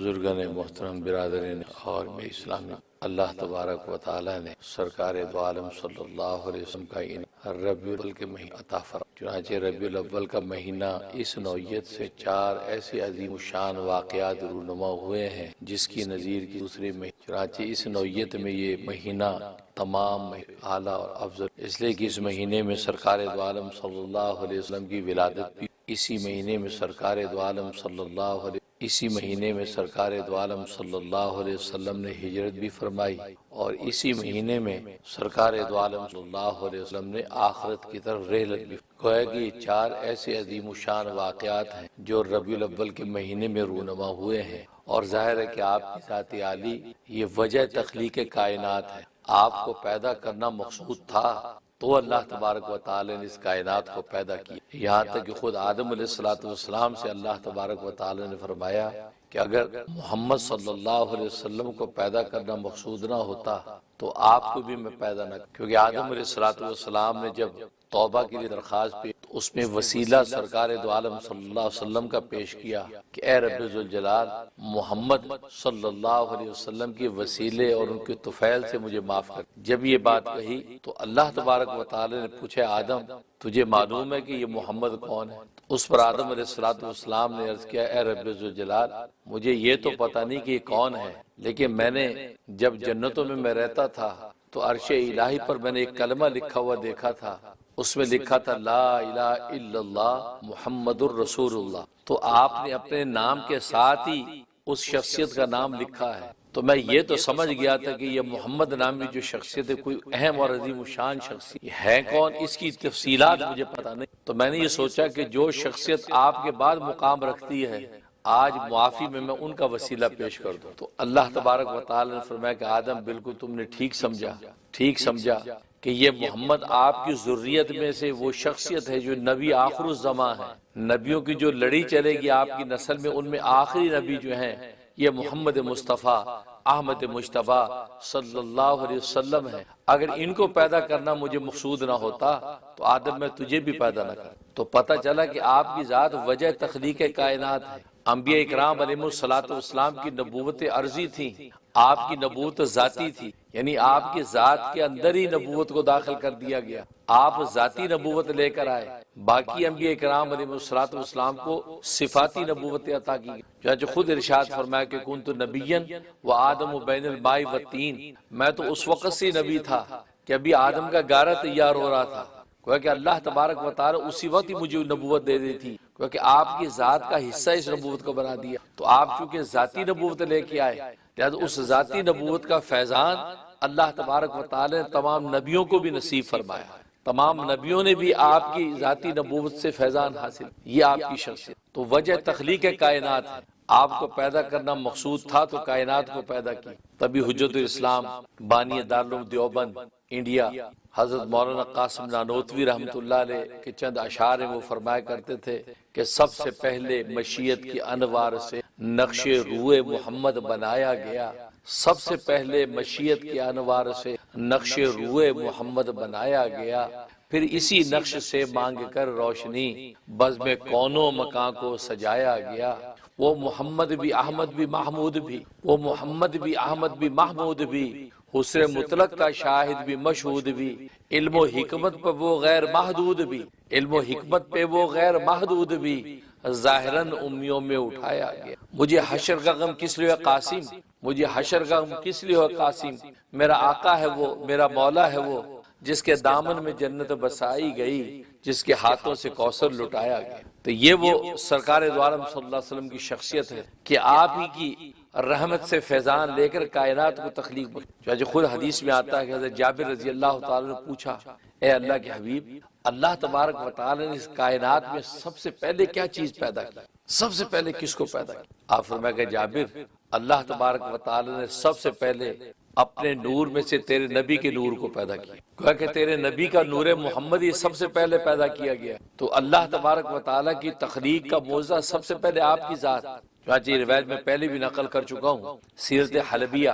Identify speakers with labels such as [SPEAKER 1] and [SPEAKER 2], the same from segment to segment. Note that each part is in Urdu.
[SPEAKER 1] بزرگان محترم برادرین اور میں اسلامی، اللہ تبارک و تعالی نے سرکار دو عالم صلی اللہ علیہ وسلم کا ربیع الاول کے مہینہ عطا فرمایا۔ چنانچہ ربیع الاول کا مہینہ اس نوعیت سے 4 ایسے عظیم الشان واقعات رونما ہوئے ہیں جس کی نظیر کی دوسرے مہینے، چنانچہ اس نوعیت میں یہ مہینہ تمام اعلیٰ اور افضل، اس لیے کہ اس مہینے میں سرکار دو عالم صلی اللہ علیہ وسلم کی ولادت بھی، اسی مہینے میں سرکار دو عالم صلی اللہ علیہ وسلم نے ہجرت بھی فرمائی، اور اسی مہینے میں سرکار دو عالم صلی اللہ علیہ وسلم نے آخرت کی طرف رحلت بھی۔ گویا کہ یہ 4 ایسے عظیم الشان واقعات ہیں جو ربیع الاول کے مہینے میں رونما ہوئے ہیں، اور ظاہر ہے کہ آپ کی ذات عالی یہ وجہ تخلیق کائنات ہے۔ آپ کو پیدا کرنا مقصود تھا تو اللہ تبارک و تعالی نے اس کائنات کو پیدا کیا، یہاں تک کہ خود آدم علیہ السلام سے اللہ تبارک و تعالی نے فرمایا کہ اگر محمد صلی اللہ علیہ وسلم کو پیدا کرنا مقصود نہ ہوتا تو آپ کو بھی میں پیدا نہ کرتا، کیونکہ آدم علیہ السلام نے جب توبہ کے لیے درخواست کی تو اس میں وسیلہ سرکار دو عالم صلی اللہ علیہ وسلم کا پیش کیا کہ اے رب ذوالجلال، محمد صلی اللہ علیہ وسلم کے وسیلے اور ان کے طفیل سے مجھے معاف کر۔ جب یہ بات کہی تو اللہ تبارک و تعالی نے پوچھا، آدم تجھے معلوم ہے کہ یہ محمد کون ہے؟ اس پر آدم علیہ السلام نے عرض کیا، اے رب ذوالجلال، مجھے یہ تو پتہ نہیں کہ یہ کون ہے، لیکن میں نے جب جنتوں میں رہتا تھا تو عرش الہی پر میں نے ایک کلمہ لکھا ہوا دیکھا تھا، اس میں لکھا تھا لا الہ الا اللہ محمد الرسول اللہ، تو آپ نے اپنے نام کے ساتھ ہی اس شخصیت کا نام لکھا ہے، تو میں یہ تو سمجھ گیا تھا کہ یہ محمد نامی جو شخصیت ہے کوئی اہم اور عظیم الشان شخصیت ہے، کون اس کی تفصیلات مجھے پتہ نہیں، تو میں نے یہ سوچا کہ جو شخصیت آپ کے بعد مقام رکھتی ہے آج معافی میں ان کا وسیلہ پیش کر دوں۔ تو اللہ تبارک و تعالی نے فرمایا کہ آدم بالکل تم نے ٹھیک سمجھا کہ یہ محمد آپ کی ذریت میں سے وہ شخصیت ہے جو نبی آخر الزماں ہے، نبیوں کی جو لڑی چلے گی آپ کی نسل میں، ان میں آخری نبی جو ہیں یہ محمد مصطفیٰ احمد مجتبیٰ صلی اللہ علیہ وسلم ہے۔ اگر ان کو پیدا کرنا مجھے مقصود نہ ہوتا تو آدم میں تجھے بھی پیدا نہ کرتا۔ تو پتہ چلا کہ آپ کی ذات وجہ تخلیق کائنات ہے۔ انبیاء اکرام علیہ السلام کی نبوت عرضی تھی، آپ کی نبوت ذاتی تھی، یعنی آپ کی ذات کے اندر ہی نبوت کو داخل کر دیا گیا، آپ ذاتی نبوت لے کر آئے۔ باقی انبیاء اکرام علیہ السلام کو صفاتی نبوت عطا کی گئی، چنانچہ خود ارشاد فرمایا کہ کنت نبیا وآدم بین الماء والطین، میں تو اس وقت سے نبی تھا کہ ابھی آدم کا گارہ تیار ہو رہا تھا، کہ اللہ تبارک و تعالی اسی وقت ہی مجھے نبوت دے دی تھی، کیونکہ آپ کی ذات کا حصہ اس نبوت کو بنا دیا۔ تو آپ چونکہ ذاتی نبوت لے کے آئے، لہذا اس ذاتی نبوت کا فیضان اللہ تبارک و تعالی نے تمام نبیوں کو بھی نصیب فرمایا، تمام نبیوں نے بھی آپ کی ذاتی نبوت سے فیضان حاصل، یہ آپ کی شخصیت۔ تو وجہ تخلیق کائنات ہے، آپ کو پیدا کرنا مقصود تھا تو کائنات کو پیدا کی، تبھی حجت الاسلام بانی دارالعلوم دیوبند انڈیا حضرت مولانا قاسم نانوتوی رحمۃ اللہ علیہ کے چند اشعار ہیں، وہ فرمایا کرتے تھے کہ سب سے پہلے مشیت کی انوار سے نقش روئے محمد بنایا گیا، سب سے پہلے مشیت کی انوار سے نقش روئے محمد بنایا گیا، پھر اسی نقش سے مانگ کر روشنی بزم کونوں مکان کو سجایا گیا۔ وہ محمد بھی احمد بھی محمود بھی، وہ محمد بھی احمد بھی محمود بھی، حسن مطلق کا شاہد بھی مشہود بھی، علم و حکمت پہ وہ غیر محدود بھی، علم و حکمت پہ وہ غیر محدود بھی، ظاہراً امیوں میں اٹھایا گیا۔ مجھے حشر کا غم کس لیے قاسم، مجھے حشر کا غم کس لیے قاسم، میرا آقا ہے وہ، میرا مولا ہے وہ، جس کے دامن میں جنت بسائی گئی، جس کے ہاتھوں سے کوثر لٹایا گیا۔ تو یہ وہ سرکار دو عالم صلی اللہ علیہ وسلم کی شخصیت ہے کہ آپ ہی کی رحمت سے فیضان لے کر کائنات کو تخلیق بخشی۔ جو خود حدیث میں آتا ہے کہ حضرت جابر رضی اللہ تعالیٰ نے پوچھا، اے اللہ کے حبیب، اللہ تبارک و تعالیٰ نے اس کائنات میں سب سے پہلے کیا چیز پیدا کی، سب سے پہلے کس کو پیدا کیا؟ آپ فرمایا کہ جابر، اللہ تبارک و تعالیٰ نے سب سے پہلے اپنے نور میں سے تیرے نبی کے نور کو پیدا کیا، کہا کہ تیرے نبی کا نور محمد یہ سب سے پہلے پیدا کیا گیا۔ تو اللہ تبارک و تعالیٰ کی تخلیق کا موضوع سب سے پہلے آپ کی ذات، چنانچہ یہ روایت میں پہلے بھی نقل کر چکا ہوں، سیرت حلبیہ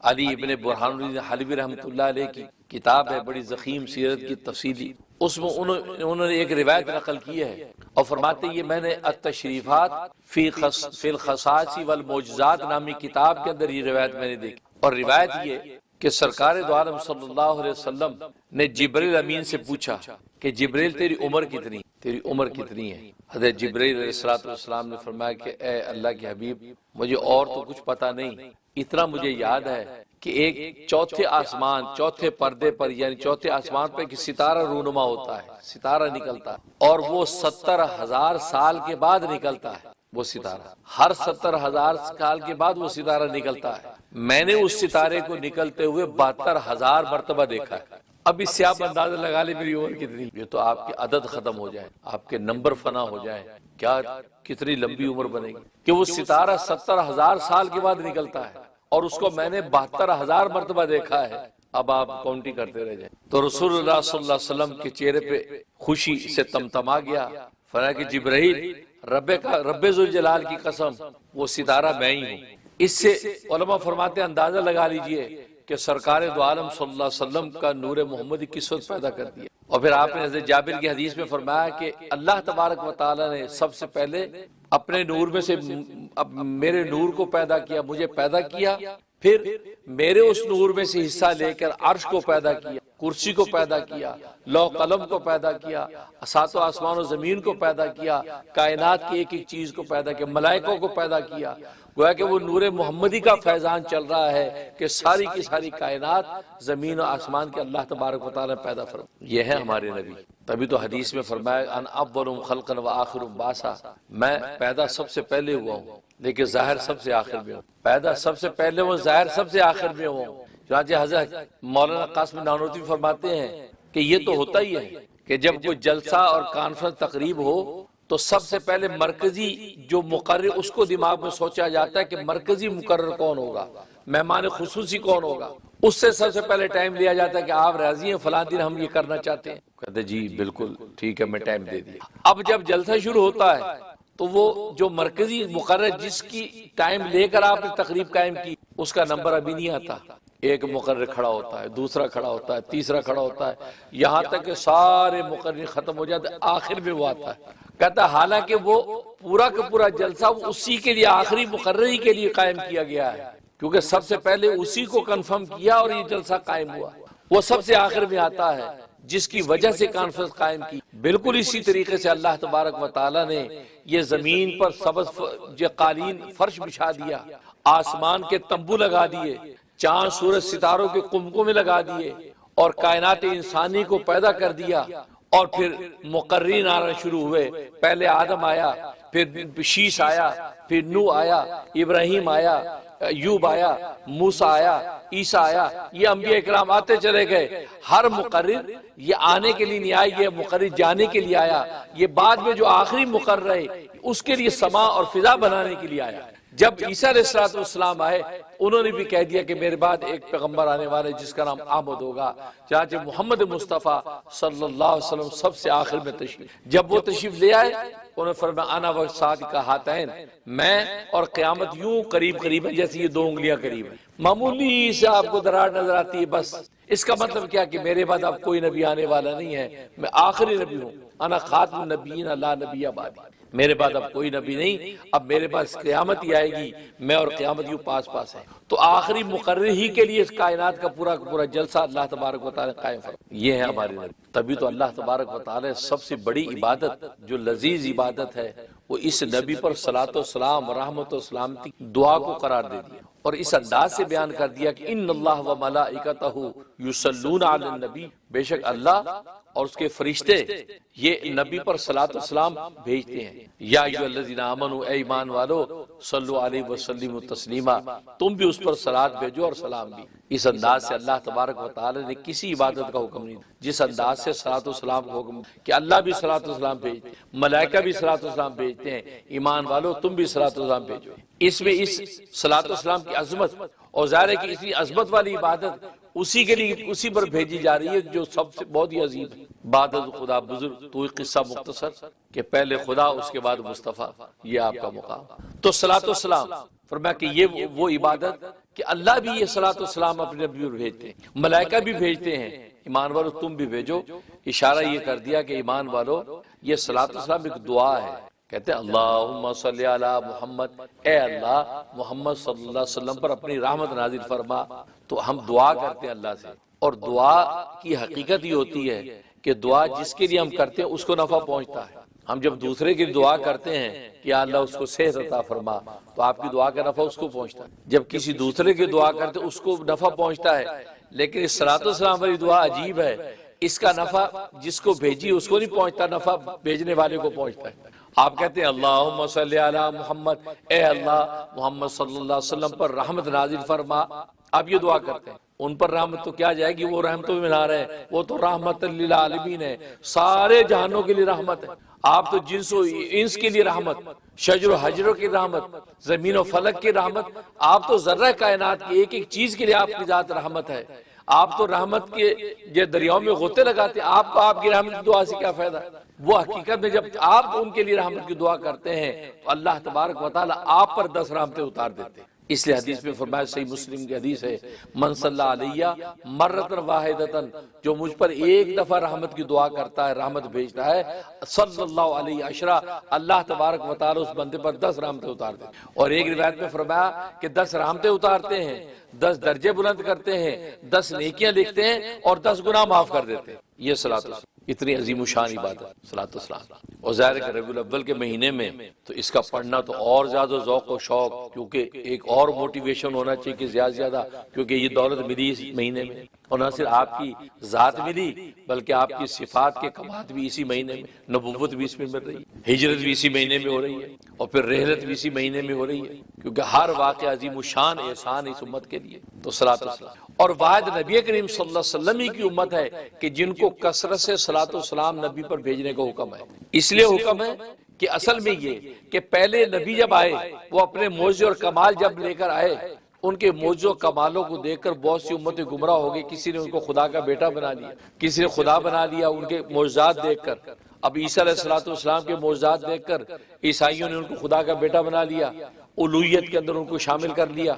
[SPEAKER 1] علی ابن برہان الدین حلبی رحمۃ اللہ علیہ کی کتاب ہے، بڑی ضخیم سیرت کی تفصیلی، اس میں انہوں نے ایک روایت نقل کی ہے اور فرماتے ہیں یہ میں نے التشریفات فی الخصائص والمعجزات نامی کتاب کے اندر یہ روایت میں نے دیکھی، اور روایت یہ کہ سرکار دو عالم صلی اللہ علیہ وسلم نے جبریل امین سے پوچھا کہ جبریل تیری عمر کتنی، تیری عمر کتنی ہے؟ حضرت جبریل علیہ السلام نے فرمایا کہ اے اللہ کے حبیب مجھے اور تو کچھ پتہ نہیں، اتنا مجھے یاد ہے کہ ایک چوتھے آسمان، چوتھے پردے پر یعنی چوتھے آسمان پہ ایک ستارہ رونما ہوتا ہے، ستارہ نکلتا ہے اور وہ 70,000 سال کے بعد نکلتا ہے، وہ ستارہ ہر 70,000 سال کے بعد وہ ستارہ نکلتا ہے۔ میں نے اس ستارے کو نکلتے ہوئے 72,000 مرتبہ دیکھا ہے۔ اب اس سے آپ اندازہ لگا لیں میری عمر کتنی، یہ تو آپ کے عدد ختم ہو جائیں، آپ کے نمبر فنا ہو جائیں، کیا کتنی لمبی عمر بنے گی کہ وہ ستارہ 70,000 سال کے بعد نکلتا ہے اور اس کو میں نے 72,000 مرتبہ دیکھا ہے۔ اب آپ کاؤنٹنگ کرتے رہ جائیں تو رسول اللہ صلی اللہ علیہ وسلم کے چہرے پہ خوشی سے تمتما گیا، فرمایا کہ جبرائیل رب ذوالجلال کی قسم وہ ستارہ میں ہی ہوں۔ اس سے علماء فرماتے ہیں اندازہ لگا لیجئے کہ سرکار دو عالم صلی اللہ علیہ وسلم کا نور محمدی کس وقت پیدا کر دیا۔ اور پھر آپ نے حضرت جابر کی حدیث میں فرمایا کہ اللہ تبارک و تعالی نے سب سے پہلے اپنے نور میں سے میرے نور کو پیدا کیا، مجھے پیدا کیا، پھر میرے اس نور میں سے حصہ لے کر عرش کو پیدا کیا، کرسی کو پیدا کیا، لوح قلم کو پیدا کیا، ساتوں آسمان و زمین کو پیدا کیا، کائنات کی ایک ایک چیز کو پیدا کیا، ملائکوں کو پیدا کیا۔ گویا کہ وہ نور محمدی کا فیضان چل رہا ہے کہ ساری کی ساری کائنات زمین و آسمان کے اللہ تبارک و تعالی نے پیدا فرمایا۔ یہ ہے ہمارے نبی، تبھی تو حدیث میں فرمایا ان اولم خلقا و آخرم باسا، میں پیدا سب سے پہلے ہوا ہوں لیکن ظاہر سب سے آخر میں ہوں، پیدا سب سے پہلے ہوں، ظاہر سب سے آخر میں ہوں۔ چنانچہ حضرت مولانا قاسم نانوتوی فرماتے ہیں کہ یہ تو ہوتا ہی ہے کہ جب کوئی جلسہ اور کانفرنس تقریب ہو تو سب سے پہلے مرکزی جو مقرر اس کو دماغ میں سوچا جاتا ہے کہ مرکزی مقرر کون ہوگا، مہمان خصوصی کون ہوگا، اس سے سب سے پہلے ٹائم لیا جاتا ہے کہ آپ راضی ہیں فلاں دن ہم یہ کرنا چاہتے ہیں، کہتے جی بالکل ٹھیک ہے میں ٹائم دے دیا۔ اب جب جلسہ شروع ہوتا ہے تو وہ جو مرکزی مقرر جس کی ٹائم لے کر آپ نے تقریب قائم کی اس کا نمبر ابھی نہیں آتا، ایک مقرر کھڑا ہوتا ہے، دوسرا کھڑا ہوتا ہے، تیسرا کھڑا ہوتا ہے، یہاں تک کہ سارے مقرر ختم ہو جاتے، آخر میں وہ آتا ہے۔ کہتا حالانکہ وہ پورا کا پورا جلسہ اسی کے لیے آخری مقرری کے لیے قائم کیا گیا ہے، کیونکہ سب سے پہلے اسی کو کنفرم کیا اور یہ جلسہ قائم ہوا، وہ سب سے آخر میں آتا ہے جس کی وجہ سے کانفرنس قائم کی۔ بالکل اسی طریقے سے اللہ تبارک و تعالی نے یہ زمین پر سبز قالین فرش بچھا دیا، آسمان کے تمبو لگا دیے، چاند سورج ستاروں کے قمقم میں لگا دیے اور کائنات انسانی کو پیدا کر دیا، اور پھر مقررین آنا شروع ہوئے، پہلے آدم آیا، پھر شیش آیا، پھر نوح آیا، ابراہیم آیا، ایوب آیا، موسیٰ آیا، عیسیٰ آیا، یہ انبیاء اکرام آتے چلے گئے۔ ہر مقرر یہ آنے کے لیے نہیں آیا، یہ مقرر جانے کے لیے آیا، یہ بعد میں جو آخری مقرر ہے اس کے لیے سما اور فضا بنانے کے لیے آیا۔ جب عیسیٰ علیہ السلام آئے انہوں نے بھی کہہ دیا کہ میرے بعد ایک پیغمبر آنے والے جس کا نام احمد ہوگا، چنانچہ محمد مصطفیٰ صلی اللہ علیہ وسلم سب سے آخر میں تشریف، جب وہ تشریف لے آئے انہوں نے فرمایا انا وصادق ہاتین، میں اور قیامت یوں قریب قریب ہے جیسے یہ دو انگلیاں قریب ہیں، معمولی سے آپ کو دراڑ نظر آتی ہے بس۔ اس کا مطلب کیا کہ میرے بعد اب کوئی نبی آنے والا نہیں ہے، میں آخری نبی ہوں، انا خاتم النبیین لا نبی بعدی، میرے بعد اب کوئی نبی نہیں، اب میرے پاس قیامت ہی آئے گی، میں اور قیامت یوں پاس پاس ہے۔ تو آخری مقرر ہی کے لیے اس کائنات کا پورا جلسہ اللہ تبارک و تعالی قائم فرمایا۔ یہ ہے ہماری نبی، تبھی تو اللہ تبارک و تعالی سب سے بڑی عبادت جو لذیذ عبادت ہے وہ اس نبی پر صلاۃ و سلام رحمت و سلامتی دعا کو قرار دے دیا اور اس انداز سے بیان کر دیا کہ ان اللہ و ملائکتہ یصلون علی النبی، بے شک اللہ اور اس کے فرشتے یہ نبی پر صلاۃ و سلام بھیجتے ہیں۔ یا ایھا الذین آمنوا، اے ایمان والو، صلو علیہ وسلم تسلیما، تم بھی اس پر صلاۃ بھیجو اور سلام بھی۔ اس انداز سے اللہ تبارک و تعالی نے کسی عبادت کا حکم نہیں دیا جس انداز سے صلاۃ و سلام کا حکم کہ اللہ بھی صلاۃ و سلام بھیجتے ہیں، ملائکہ بھی صلاۃ و سلام بھیجتے ہیں، ایمان والو تم بھی صلاۃ و سلام بھیجو۔ اس میں اس صلاۃ و سلام کی عظمت اور ظاہر ہے کہ اتنی عظمت والی عبادت اسی کے لیے اسی پر بھیجی جا رہی ہے جو سب سے بہت ہی عظیم ہے۔ بعد از خدا بزرگ، تو ایک قصہ مختصر کہ پہلے خدا اس کے بعد مصطفیٰ، یہ آپ کا مقام۔ تو صلاۃ و سلام فرمایا کہ یہ وہ عبادت کہ اللہ بھی یہ صلاۃ و سلام اپنے نبی پر بھیجتے ہیں، ملائکہ بھی بھیجتے ہیں، ایمان والو تم بھی بھیجو، اشارہ یہ کر دیا کہ ایمان والو یہ صلاۃ والسلام ایک دعا ہے. کہتے ہیں اللہم صلی علی محمد، اے اللہ محمد صلی اللہ علیہ وسلم پر اپنی رحمت نازل فرما. تو ہم دعا کرتے ہیں اللہ سے، اور دعا کی حقیقت یہ ہوتی ہے کہ دعا جس کے لیے ہم کرتے ہیں اس کو نفع پہنچتا ہے. ہم جب دوسرے کی دعا کرتے ہیں کہ اللہ اس کو صحت عطا فرما، تو آپ کی دعا کا نفع اس کو پہنچتا ہے. جب کسی دوسرے کی دعا کرتے ہیں اس کو نفع پہنچتا ہے. لیکن اس صلاۃ والسلام والی دعا عجیب ہے، اس کا نفع جس کو بھیجی اس کو نہیں پہنچتا، نفع بھیجنے والے کو پہنچتا ہے. آپ کہتے ہیں اللہم صلی علی محمد، اے اللہ محمد صلی اللہ علیہ وسلم پر رحمت نازل فرما. آپ یہ دعا کرتے ہیں، ان پر رحمت تو کیا جائے گی، وہ رحمتوں میں منا رہے ہیں، وہ تو رحمت للعالمین ہے، سارے جہانوں کے لیے رحمت ہے. آپ تو جنس و انس کے لیے رحمت، شجر و حجر کی رحمت، زمین و فلک کی رحمت. آپ تو ذرہ کائنات کی ایک ایک چیز کے لیے آپ کی ذات رحمت ہے. آپ تو رحمت کے جو دریاؤں میں غوطے لگاتے ہیں، آپ کو آپ کی رحمت کی دعا سے کیا فائدہ ہے؟ وہ حقیقت میں جب آپ ان کے لیے رحمت کی دعا کرتے ہیں تو اللہ تبارک و تعالی آپ پر 10 رحمتیں اتار دیتے ہیں. اس لیے حدیث میں فرمایا، صحیح مسلم کی حدیث ہے، من صلی علیہ مرۃ واحدۃ، جو مجھ پر ایک دفعہ رحمت کی دعا کرتا ہے، رحمت بھیجتا ہے، صلی اللہ علیہ عشرہ، اللہ تبارک و تعالی اس بندے پر 10 رحمتیں اتار دیتے ہیں. اور ایک روایت میں فرمایا کہ 10 رحمتیں اتارتے ہیں، 10 درجے بلند کرتے ہیں، 10 نیکیاں لکھتے ہیں اور 10 گناہ معاف کر دیتے ہیں. یہ صلاۃ والسلام اتنی عظیم و شان عبادت صلاۃ والسلام. اور ظاہر ہے کہ ربیع الاول کے مہینے میں تو اس کا پڑھنا تو اور زیادہ ذوق و شوق، کیونکہ ایک اور موٹیویشن ہونا چاہیے کہ زیادہ سے زیادہ، کیونکہ یہ دولت ملی اس مہینے میں. اور نہ صرف آپ کی ذات ملی بلکہ آپ کی صفات کے کمالات بھی اسی مہینے میں، نبوت بھی اس میں مل رہی ہے، ہجرت بھی اسی مہینے میں ہو رہی ہے، اور پھر رحلت بھی اسی مہینے میں ہو رہی ہے، کیونکہ ہر واقعہ عظیم الشان احسان اس امت کے لیے. تو صلاۃ والسلام، اور واحد نبی کریم صلی اللہ علیہ وسلم ہی کی امت ہے کہ جن کو کثرت سے صلاۃ والسلام نبی پر بھیجنے کا حکم ہے. اس لیے حکم ہے کہ اصل میں یہ کہ پہلے نبی جب آئے وہ اپنے معجزے اور کمال جب لے کر آئے، ان کے معجزوں و کمالوں کو دیکھ کر بہت سی امتیں گمراہ ہو گئی. کسی نے ان کو خدا کا بیٹا بنا لیا، کسی نے خدا بنا لیا ان کے معجزات دیکھ کر. اب عیسیٰ علیہ السلام کے معجزات دیکھ کر عیسائیوں نے ان کو خدا کا بیٹا بنا لیا، الوہیت کے اندر ان کو شامل کر لیا.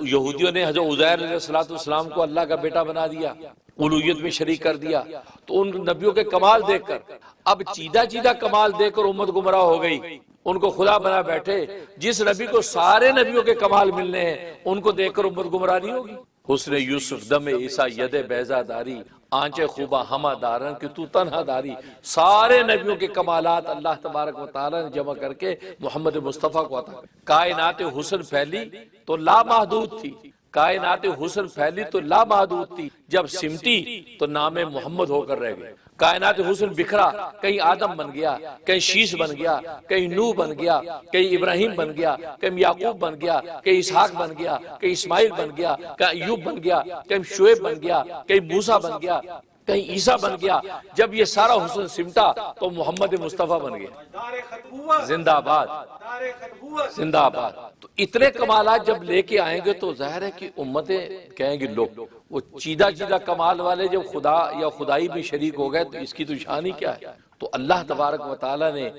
[SPEAKER 1] یہودیوں نے حضرت عزیر علیہ السلام کو اللہ کا بیٹا بنا دیا، الوہیت میں شریک کر دیا. تو ان نبیوں کے کمال دیکھ کر، اب چیدہ چیدہ کمال دیکھ کر امت گمراہ ہو گئی، ان کو خدا بنا بیٹھے. جس نبی کو سارے نبیوں کے کمال ملنے ہیں ان کو دیکھ کر امت گمراہ نہیں ہوگی. حسن یوسف دم عیسیٰ ید بیضا داری، آنچے خوبہ ہمہ دارن کہ تو تنہا داری. سارے نبیوں کے کمالات اللہ تبارک و تعالی نے جمع کر کے محمد مصطفیٰ کو عطا. کائنات حسن پھیلی تو لامحدود تھی، کائنات حسن پھیلی تو لامحدود تھی، جب سمٹی تو نام محمد ہو کر رہ گئے. کائنات حسن بکھرا، کہیں آدم بن گیا، کہیں شیش بن گیا، کہیں نوح بن گیا، کہیں ابراہیم بن گیا، کہیں یعقوب بن گیا، کہیں اسحاق بن گیا، کہیں اسماعیل بن گیا، کہیں ایوب بن گیا، کہیں شعیب بن گیا، کہیں موسیٰ بن گیا، کہیں عیسیٰ بن گیا. جب یہ سارا حسن سمٹا تو محمد مصطفیٰ بن گیا. زندہ آباد، زندہ آباد. تو اتنے کمالات جب لے کے آئیں گے تو ظاہر ہے کہ امتیں کہیں گے لوگ وہ چیدہ چیدہ کمال والے جب خدا یا خدائی میں شریک ہو گئے تو اس کی تو شان ہی کیا ہے. تو اللہ تبارک و تعالی نے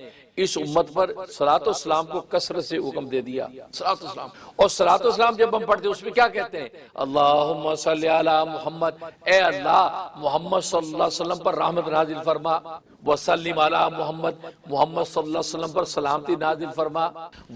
[SPEAKER 1] اس امت پر صلاۃ والسلام کو کثرت سے حکم دے دیا. صلاۃ والسلام، اور صلاۃ والسلام جب ہم پڑھتے ہیں اس میں کیا کہتے ہیں، اللہم صلی علی محمد، اے اللہ محمد صلی اللہ علیہ وسلم پر رحمت نازل فرما، وسلم علی محمد، محمد صلی اللہ علیہ وسلم پر سلامتی نازل فرما،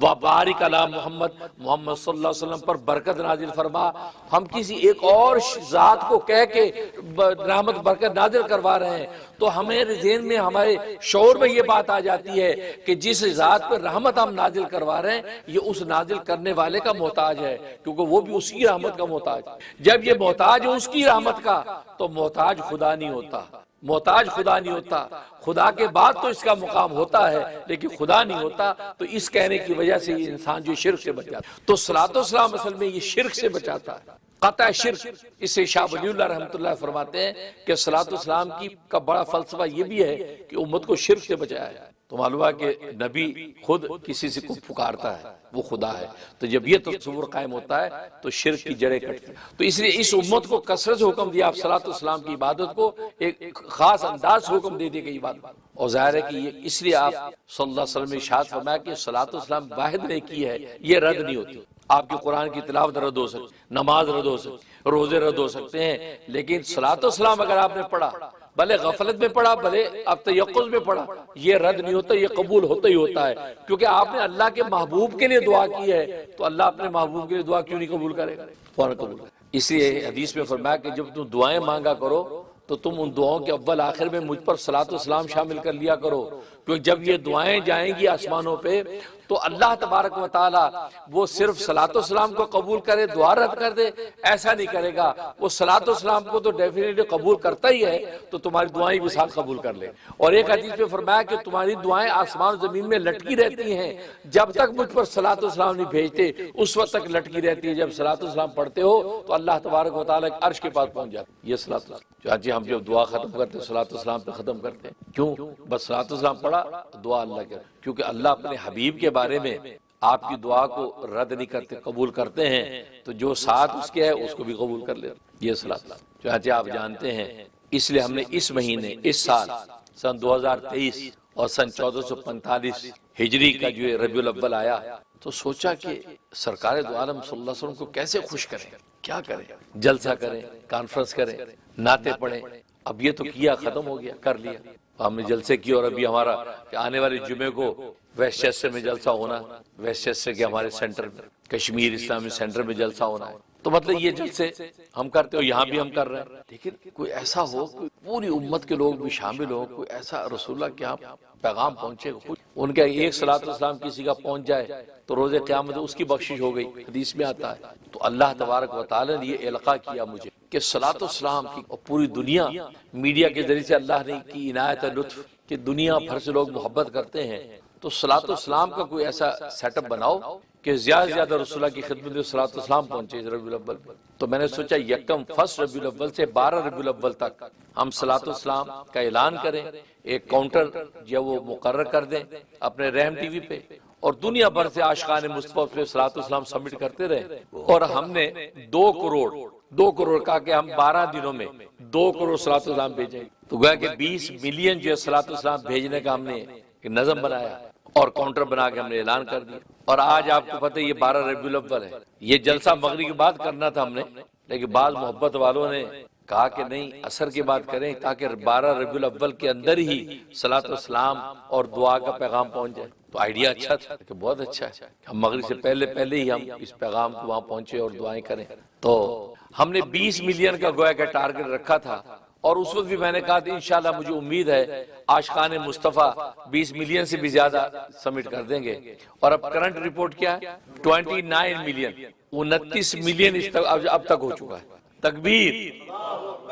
[SPEAKER 1] وبارک علی محمد، محمد صلی اللہ علیہ وسلم پر برکت نازل فرما. ہم کسی ایک اور ذات کو کہہ کے رحمت برکت نازل کروا رہے ہیں تو ہمیں ذہن میں، ہمارے شعور میں یہ بات آ جاتی ہے کہ جس ذات پر رحمت ہم نازل کروا رہے ہیں یہ اس نازل کرنے والے کا محتاج ہے، کیونکہ وہ بھی اسی رحمت کا محتاج. جب یہ محتاج ہے اس کی رحمت کا تو محتاج خدا نہیں ہوتا، محتاج خدا نہیں ہوتا. خدا کے بعد تو اس کا مقام ہوتا ہے لیکن خدا نہیں ہوتا. تو اس کہنے کی وجہ سے یہ انسان جو شرک سے بچ جاتا ہے. تو صلاۃ والسلام اصل میں یہ شرک سے بچاتا ہے، قطع شرک. اس سے شاہ ولی اللہ رحمۃ اللہ فرماتے ہیں کہ صلاۃ والسلام کا بڑا فلسفہ یہ بھی ہے کہ امت کو شرک سے بچایا ہے. تو معلوم ہے کہ نبی خود کسی سے کو پکارتا ہے وہ خدا ہے، تو جب یہ تصور قائم ہوتا ہے تو شرک کی جڑیں کٹتی ہیں. تو اس لیے اس امت کو کثرت سے حکم دیا، آپ صلاۃ والسلام کی عبادت کو ایک خاص انداز حکم دے دی گئی عبادت. اور ظاہر ہے کہ یہ اس لیے آپ صلی اللہ علیہ وسلم نے ارشاد فرمایا کہ صلاۃ والسلام واحد نے کی ہے، یہ رد نہیں ہوتی. آپ کی قرآن کی تلاوت رد ہو سکتی، نماز رد ہو سکتی، روزے رد ہو سکتے ہیں، لیکن صلاۃ و سلام اگر آپ نے پڑھا، بھلے غفلت میں پڑھا، بھلے اب تیقظ میں پڑھا، یہ رد نہیں ہوتا، یہ قبول ہوتا ہی ہوتا ہے، کیونکہ آپ نے اللہ کے محبوب کے لیے دعا کی ہے، تو اللہ اپنے محبوب کے لیے دعا کیوں نہیں قبول کرے گا؟ فوراً قبول کرے۔ اس لیے حدیث میں فرمایا کہ جب تم دعائیں مانگا کرو تو تم ان دعاؤں کے اول آخر میں مجھ پر صلاۃ و سلام شامل کر لیا کرو، کیونکہ جب یہ دعائیں جائیں گی آسمانوں پہ تو اللہ تبارک و تعالی وہ صرف صلاۃ و سلام کو قبول کرے، دعا رد کر دے، ایسا نہیں کرے گا۔ وہ صلاۃ و سلام کو تو ڈیفینیٹلی قبول کرتا ہی ہے، تو تمہاری دعائیں بھی ساتھ قبول کر لے۔ اور ایک حدیث میں فرمایا کہ تمہاری دعائیں آسمان و زمین میں لٹکی رہتی ہیں، جب تک مجھ پر صلاۃ و سلام نہیں بھیجتے اس وقت تک لٹکی رہتی ہے۔ جب صلاۃ و سلام پڑھتے ہو تو اللہ تبارک و تعالیٰ کے عرش کے پاس پہنچ جاتے ہیں۔ یہ صلاۃ و سلام، چانچہ ہم جب دعا ختم کرتے ہیں صلاۃ و سلام پہ ختم کرتے ہیں، کیوں؟ بس صلاۃ و سلام پڑھا، دعا اللہ کے، کیونکہ اللہ اپنے حبیب کے بارے میں آپ کی دعا کو رد نہیں کرتے، قبول کرتے ہیں، تو جو ساتھ اس کے ہے اس کو بھی قبول کر لیتے۔ یہ صلاۃ، چانچہ آپ جانتے ہیں، اس لیے ہم نے اس مہینے، اس سال سن 2023 اور سن 1445 ہجری کا جو ربیع الاول آیا تو سوچا کہ سرکار دو عالم صلی اللہ علیہ وسلم کو کیسے خوش کریں، کیا کریں، جلسہ کریں، کانفرنس کریں، نعتیں پڑھیں۔ اب یہ تو کیا، ختم ہو گیا، کر لیا، ہم نے جلسے کی، اور ابھی ہمارا کہ آنے والے جمعے کو ویسٹ چیسٹر میں جلسہ ہونا، ویسٹ چیسٹر کے ہمارے سینٹر میں، کشمیر اسلامی سینٹر میں جلسہ ہونا ہے، تو مطلب یہ جلسے ہم کرتے ہو، یہاں بھی ہم کر رہے ہیں، لیکن کوئی ایسا ہو، کوئی پوری امت کے لوگ بھی شامل ہو، کوئی ایسا رسول اللہ کے یہاں پیغام پہنچے، ان کا ایک صلاۃ والسلام کسی کا پہنچ جائے تو روز قیامت اس کی بخشش ہو گئی، حدیث میں آتا ہے۔ تو اللہ تبارک و تعالی نے یہ القاء کیا مجھے کہ صلاۃ والسلام کی، اور پوری دنیا میڈیا کے ذریعے سے اللہ نے کی عنایت لطف کہ دنیا بھر سے لوگ محبت کرتے ہیں، تو صلاۃ والسلام کا کوئی ایسا سیٹ اپ بناؤ کہ زیادہ سے زیادہ رسول اللہ کی خدمت میں صلاۃ والسلام پہنچے اس ربیع الاول میں۔ تو میں نے سوچا یکم فرسٹ ربیع الاول سے 12 ربیع الاول تک ہم صلاۃ والسلام کا اعلان کریں، ایک کاؤنٹر جو وہ مقرر کر دیں اپنے رحم ٹی وی پہ، اور دنیا بھر سے عاشقان مصطفیٰ پہ صلاۃ والسلام سبمٹ کرتے رہے۔ اور ہم نے 2 کروڑ کہا کہ ہم 12 دنوں میں 2 کروڑ صلاۃ والسلام بھیجیں، تو گویا کہ 20 ملین جو ہے صلاۃ والسلام بھیجنے کا ہم نے ایک نظم بنایا اور کاؤنٹر بنا کے ہم نے اعلان کر دیا۔ اور آج آپ کو پتہ ہے یہ 12 ربیع الاول ہے، یہ جلسہ مغرب کے بعد کرنا تھا ہم نے، لیکن بعض محبت والوں نے کہا کہ نہیں عصر کے بعد کریں تاکہ 12 ربیع الاول کے اندر ہی صلاۃ والسلام اور دعا کا پیغام پہنچ جائے۔ تو آئیڈیا اچھا تھا کہ بہت اچھا ہے، ہم مغرب سے پہلے ہی ہم اس پیغام کو وہاں پہنچے اور دعائیں کریں۔ تو ہم نے 20 ملین کا گویا کا ٹارگٹ رکھا تھا، اور اس وقت بھی میں نے کہا تھا انشاءاللہ مجھے امید ہے عاشقان مصطفیٰ 20 ملین سے بھی زیادہ سبمٹ کر دیں گے۔ اور اب کرنٹ رپورٹ کیا ہے؟ 29 ملین، 29 ملین اب تک ہو چکا ہے۔ تکبیر،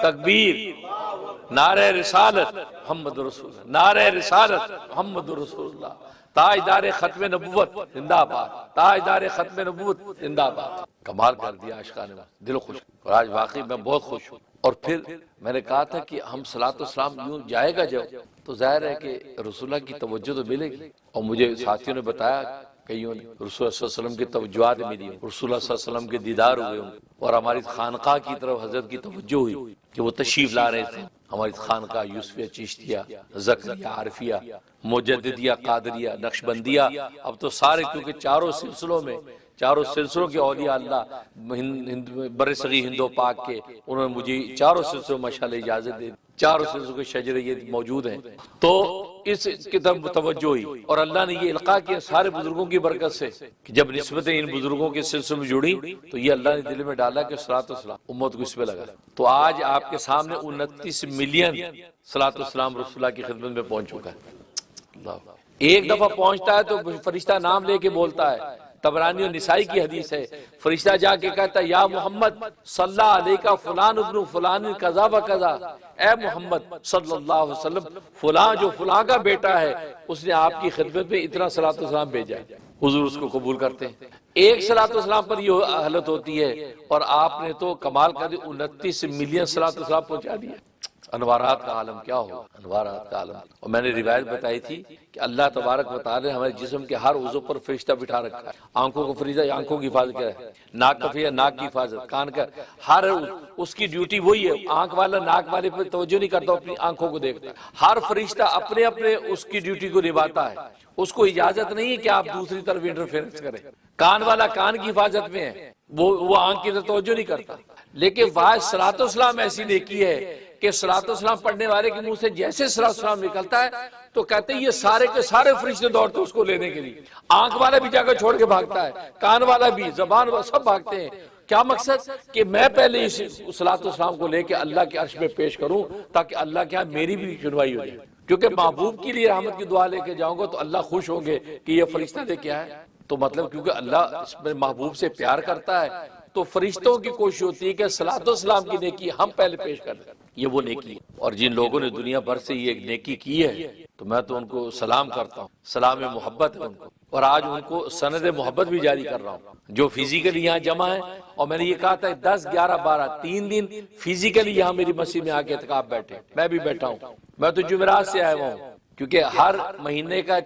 [SPEAKER 1] تکبیر، نعرہ رسالت محمد رسول اللہ، نعرہ رسالت محمد رسول اللہ، تاجدار ختم نبوت زندہ باد، تاجدار ختم نبوت زندہ باد۔ کمال کر دیا عاشقان، دل خوش، اور آج واقعی میں بہت خوش ہوں۔ اور پھر میں نے کہا تھا کہ ہم صلاۃ والسلام یوں جائے گا جب تو ظاہر ہے کہ رسول اللہ کی توجہ تو ملے گی، اور مجھے ساتھیوں نے بتایا کئیوں نے رسول اللہ صلی اللہ علیہ وسلم کی توجہات ملی، رسول اللہ صلی اللہ علیہ وسلم کے دیدار ہوئے ہوں، اور ہماری خانقاہ کی طرف حضرت کی توجہ ہوئی کہ وہ تشریف لا رہے تھے۔ ہماری خانقاہ یوسفیہ چشتیہ، زکریہ عارفیہ، مجددیہ قادریہ، نقشبندیہ، اب تو سارے کیونکہ چاروں سلسلوں کے اولیاء اللہ بر صغیر ہند و پاک کے، انہوں نے مجھے چاروں سلسلوں ماشاءاللہ اجازت دی، چاروں سلسلوں کے شجرے یہ موجود ہیں، تو اس کی طرف توجہ ہوئی، اور اللہ نے یہ القاء کیا سارے بزرگوں کی برکت سے کہ جب نسبتیں ان بزرگوں کے سلسلے میں جڑی تو یہ اللہ نے دل میں ڈالا کہ صلاۃ والسلام امت کو اس پہ لگا۔ تو آج آپ کے سامنے 29 ملین صلاۃ والسلام رسول اللہ کی خدمت میں پہنچ چکا ہے۔ ایک دفعہ پہنچتا ہے تو فرشتہ نام لے کے بولتا ہے، طبرانی اور نسائی کی حدیث ہے، فرشتہ جا کے کہتا ہے یا محمد صلی اللہ علیہ فلان ابن فلان قضا و قضا، اے محمد صلی اللہ علیہ وسلم فلاں جو فلاں کا بیٹا ہے اس نے آپ کی خدمت میں اتنا صلاۃ والسلام بھیجا ہے، حضور اس کو قبول کرتے ہیں۔ ایک صلاۃ والسلام پر یہ حالت ہوتی ہے، اور آپ نے تو کمال کر دی 29 ملین صلاۃ والسلام پہنچا دیا۔ انوارات کا عالم کیا ہوگا، انوارات کا عالم۔ اور میں نے روایت بتائی تھی کہ اللہ تبارک و تعالی نے ہمارے جسم کے ہر عضو پر فرشتہ بٹھا رکھا ہے۔ آنکھوں کو فرشتہ آنکھوں کی حفاظت کرے، ناک کا فرشتہ ناک کی حفاظت، کان کا، ہر اس کی ڈیوٹی وہی ہے۔ آنکھ والا ناک والے پہ توجہ نہیں کرتا، اپنی آنکھوں کو دیکھتا ہے۔ ہر فرشتہ اپنے اپنے اس کی ڈیوٹی کو نبھاتا ہے، اس کو اجازت نہیں ہے کہ آپ دوسری طرف انٹرفیئرنس کریں۔ کان والا کان کی حفاظت میں ہے، وہ آنکھ کی طرف توجہ نہیں کرتا۔ لیکن واحد صلاۃ والسلام ایسی نیکی ہے کہ صلاۃ والسلام پڑھنے والے کے منہ سے جیسے صلاۃ والسلام نکلتا ہے تو کہتے ہیں یہ سارے کے سارے فرشتے دوڑتے اس کو لینے کے لیے۔ آنکھ والا بھی جا کر چھوڑ کے بھاگتا ہے، کان والا بھی، زبان والا، سب بھاگتے ہیں۔ کیا مقصد؟ کہ میں پہلے اس صلاۃ والسلام کو لے کے اللہ کے عرش میں پیش کروں تاکہ اللہ کے ہاں میری بھی سنوائی ہو جائے، کیونکہ محبوب کے لیے رحمت کی دعا لے کے جاؤں گا تو اللہ خوش ہوں گے کہ یہ فرشتہ لے کے آئے۔ تو مطلب کیونکہ اللہ اس میں محبوب سے پیار کرتا ہے تو فرشتوں کی کوشش ہوتی ہے کہ صلاۃ والسلام کی نیکی ہم پہلے پیش کر دیں۔ یہ وہ نیکی ہے، اور جن لوگوں نے دنیا بھر سے یہ نیکی کی ہے تو میں تو ان کو سلام کرتا ہوں، سلام محبت ہے ان کو، اور آج ان کو سند محبت بھی جاری کر رہا ہوں جو فزیکلی یہاں جمع ہے۔ اور میں نے یہ کہا تھا 10 11 12 3 دن فزیکلی یہاں میری مسجد میں آ کے اعتکاف بیٹھے، میں بھی بیٹھا ہوں۔ میں تو جمعرات سے آیا ہوا ہوں، کیونکہ ہر مہینے کا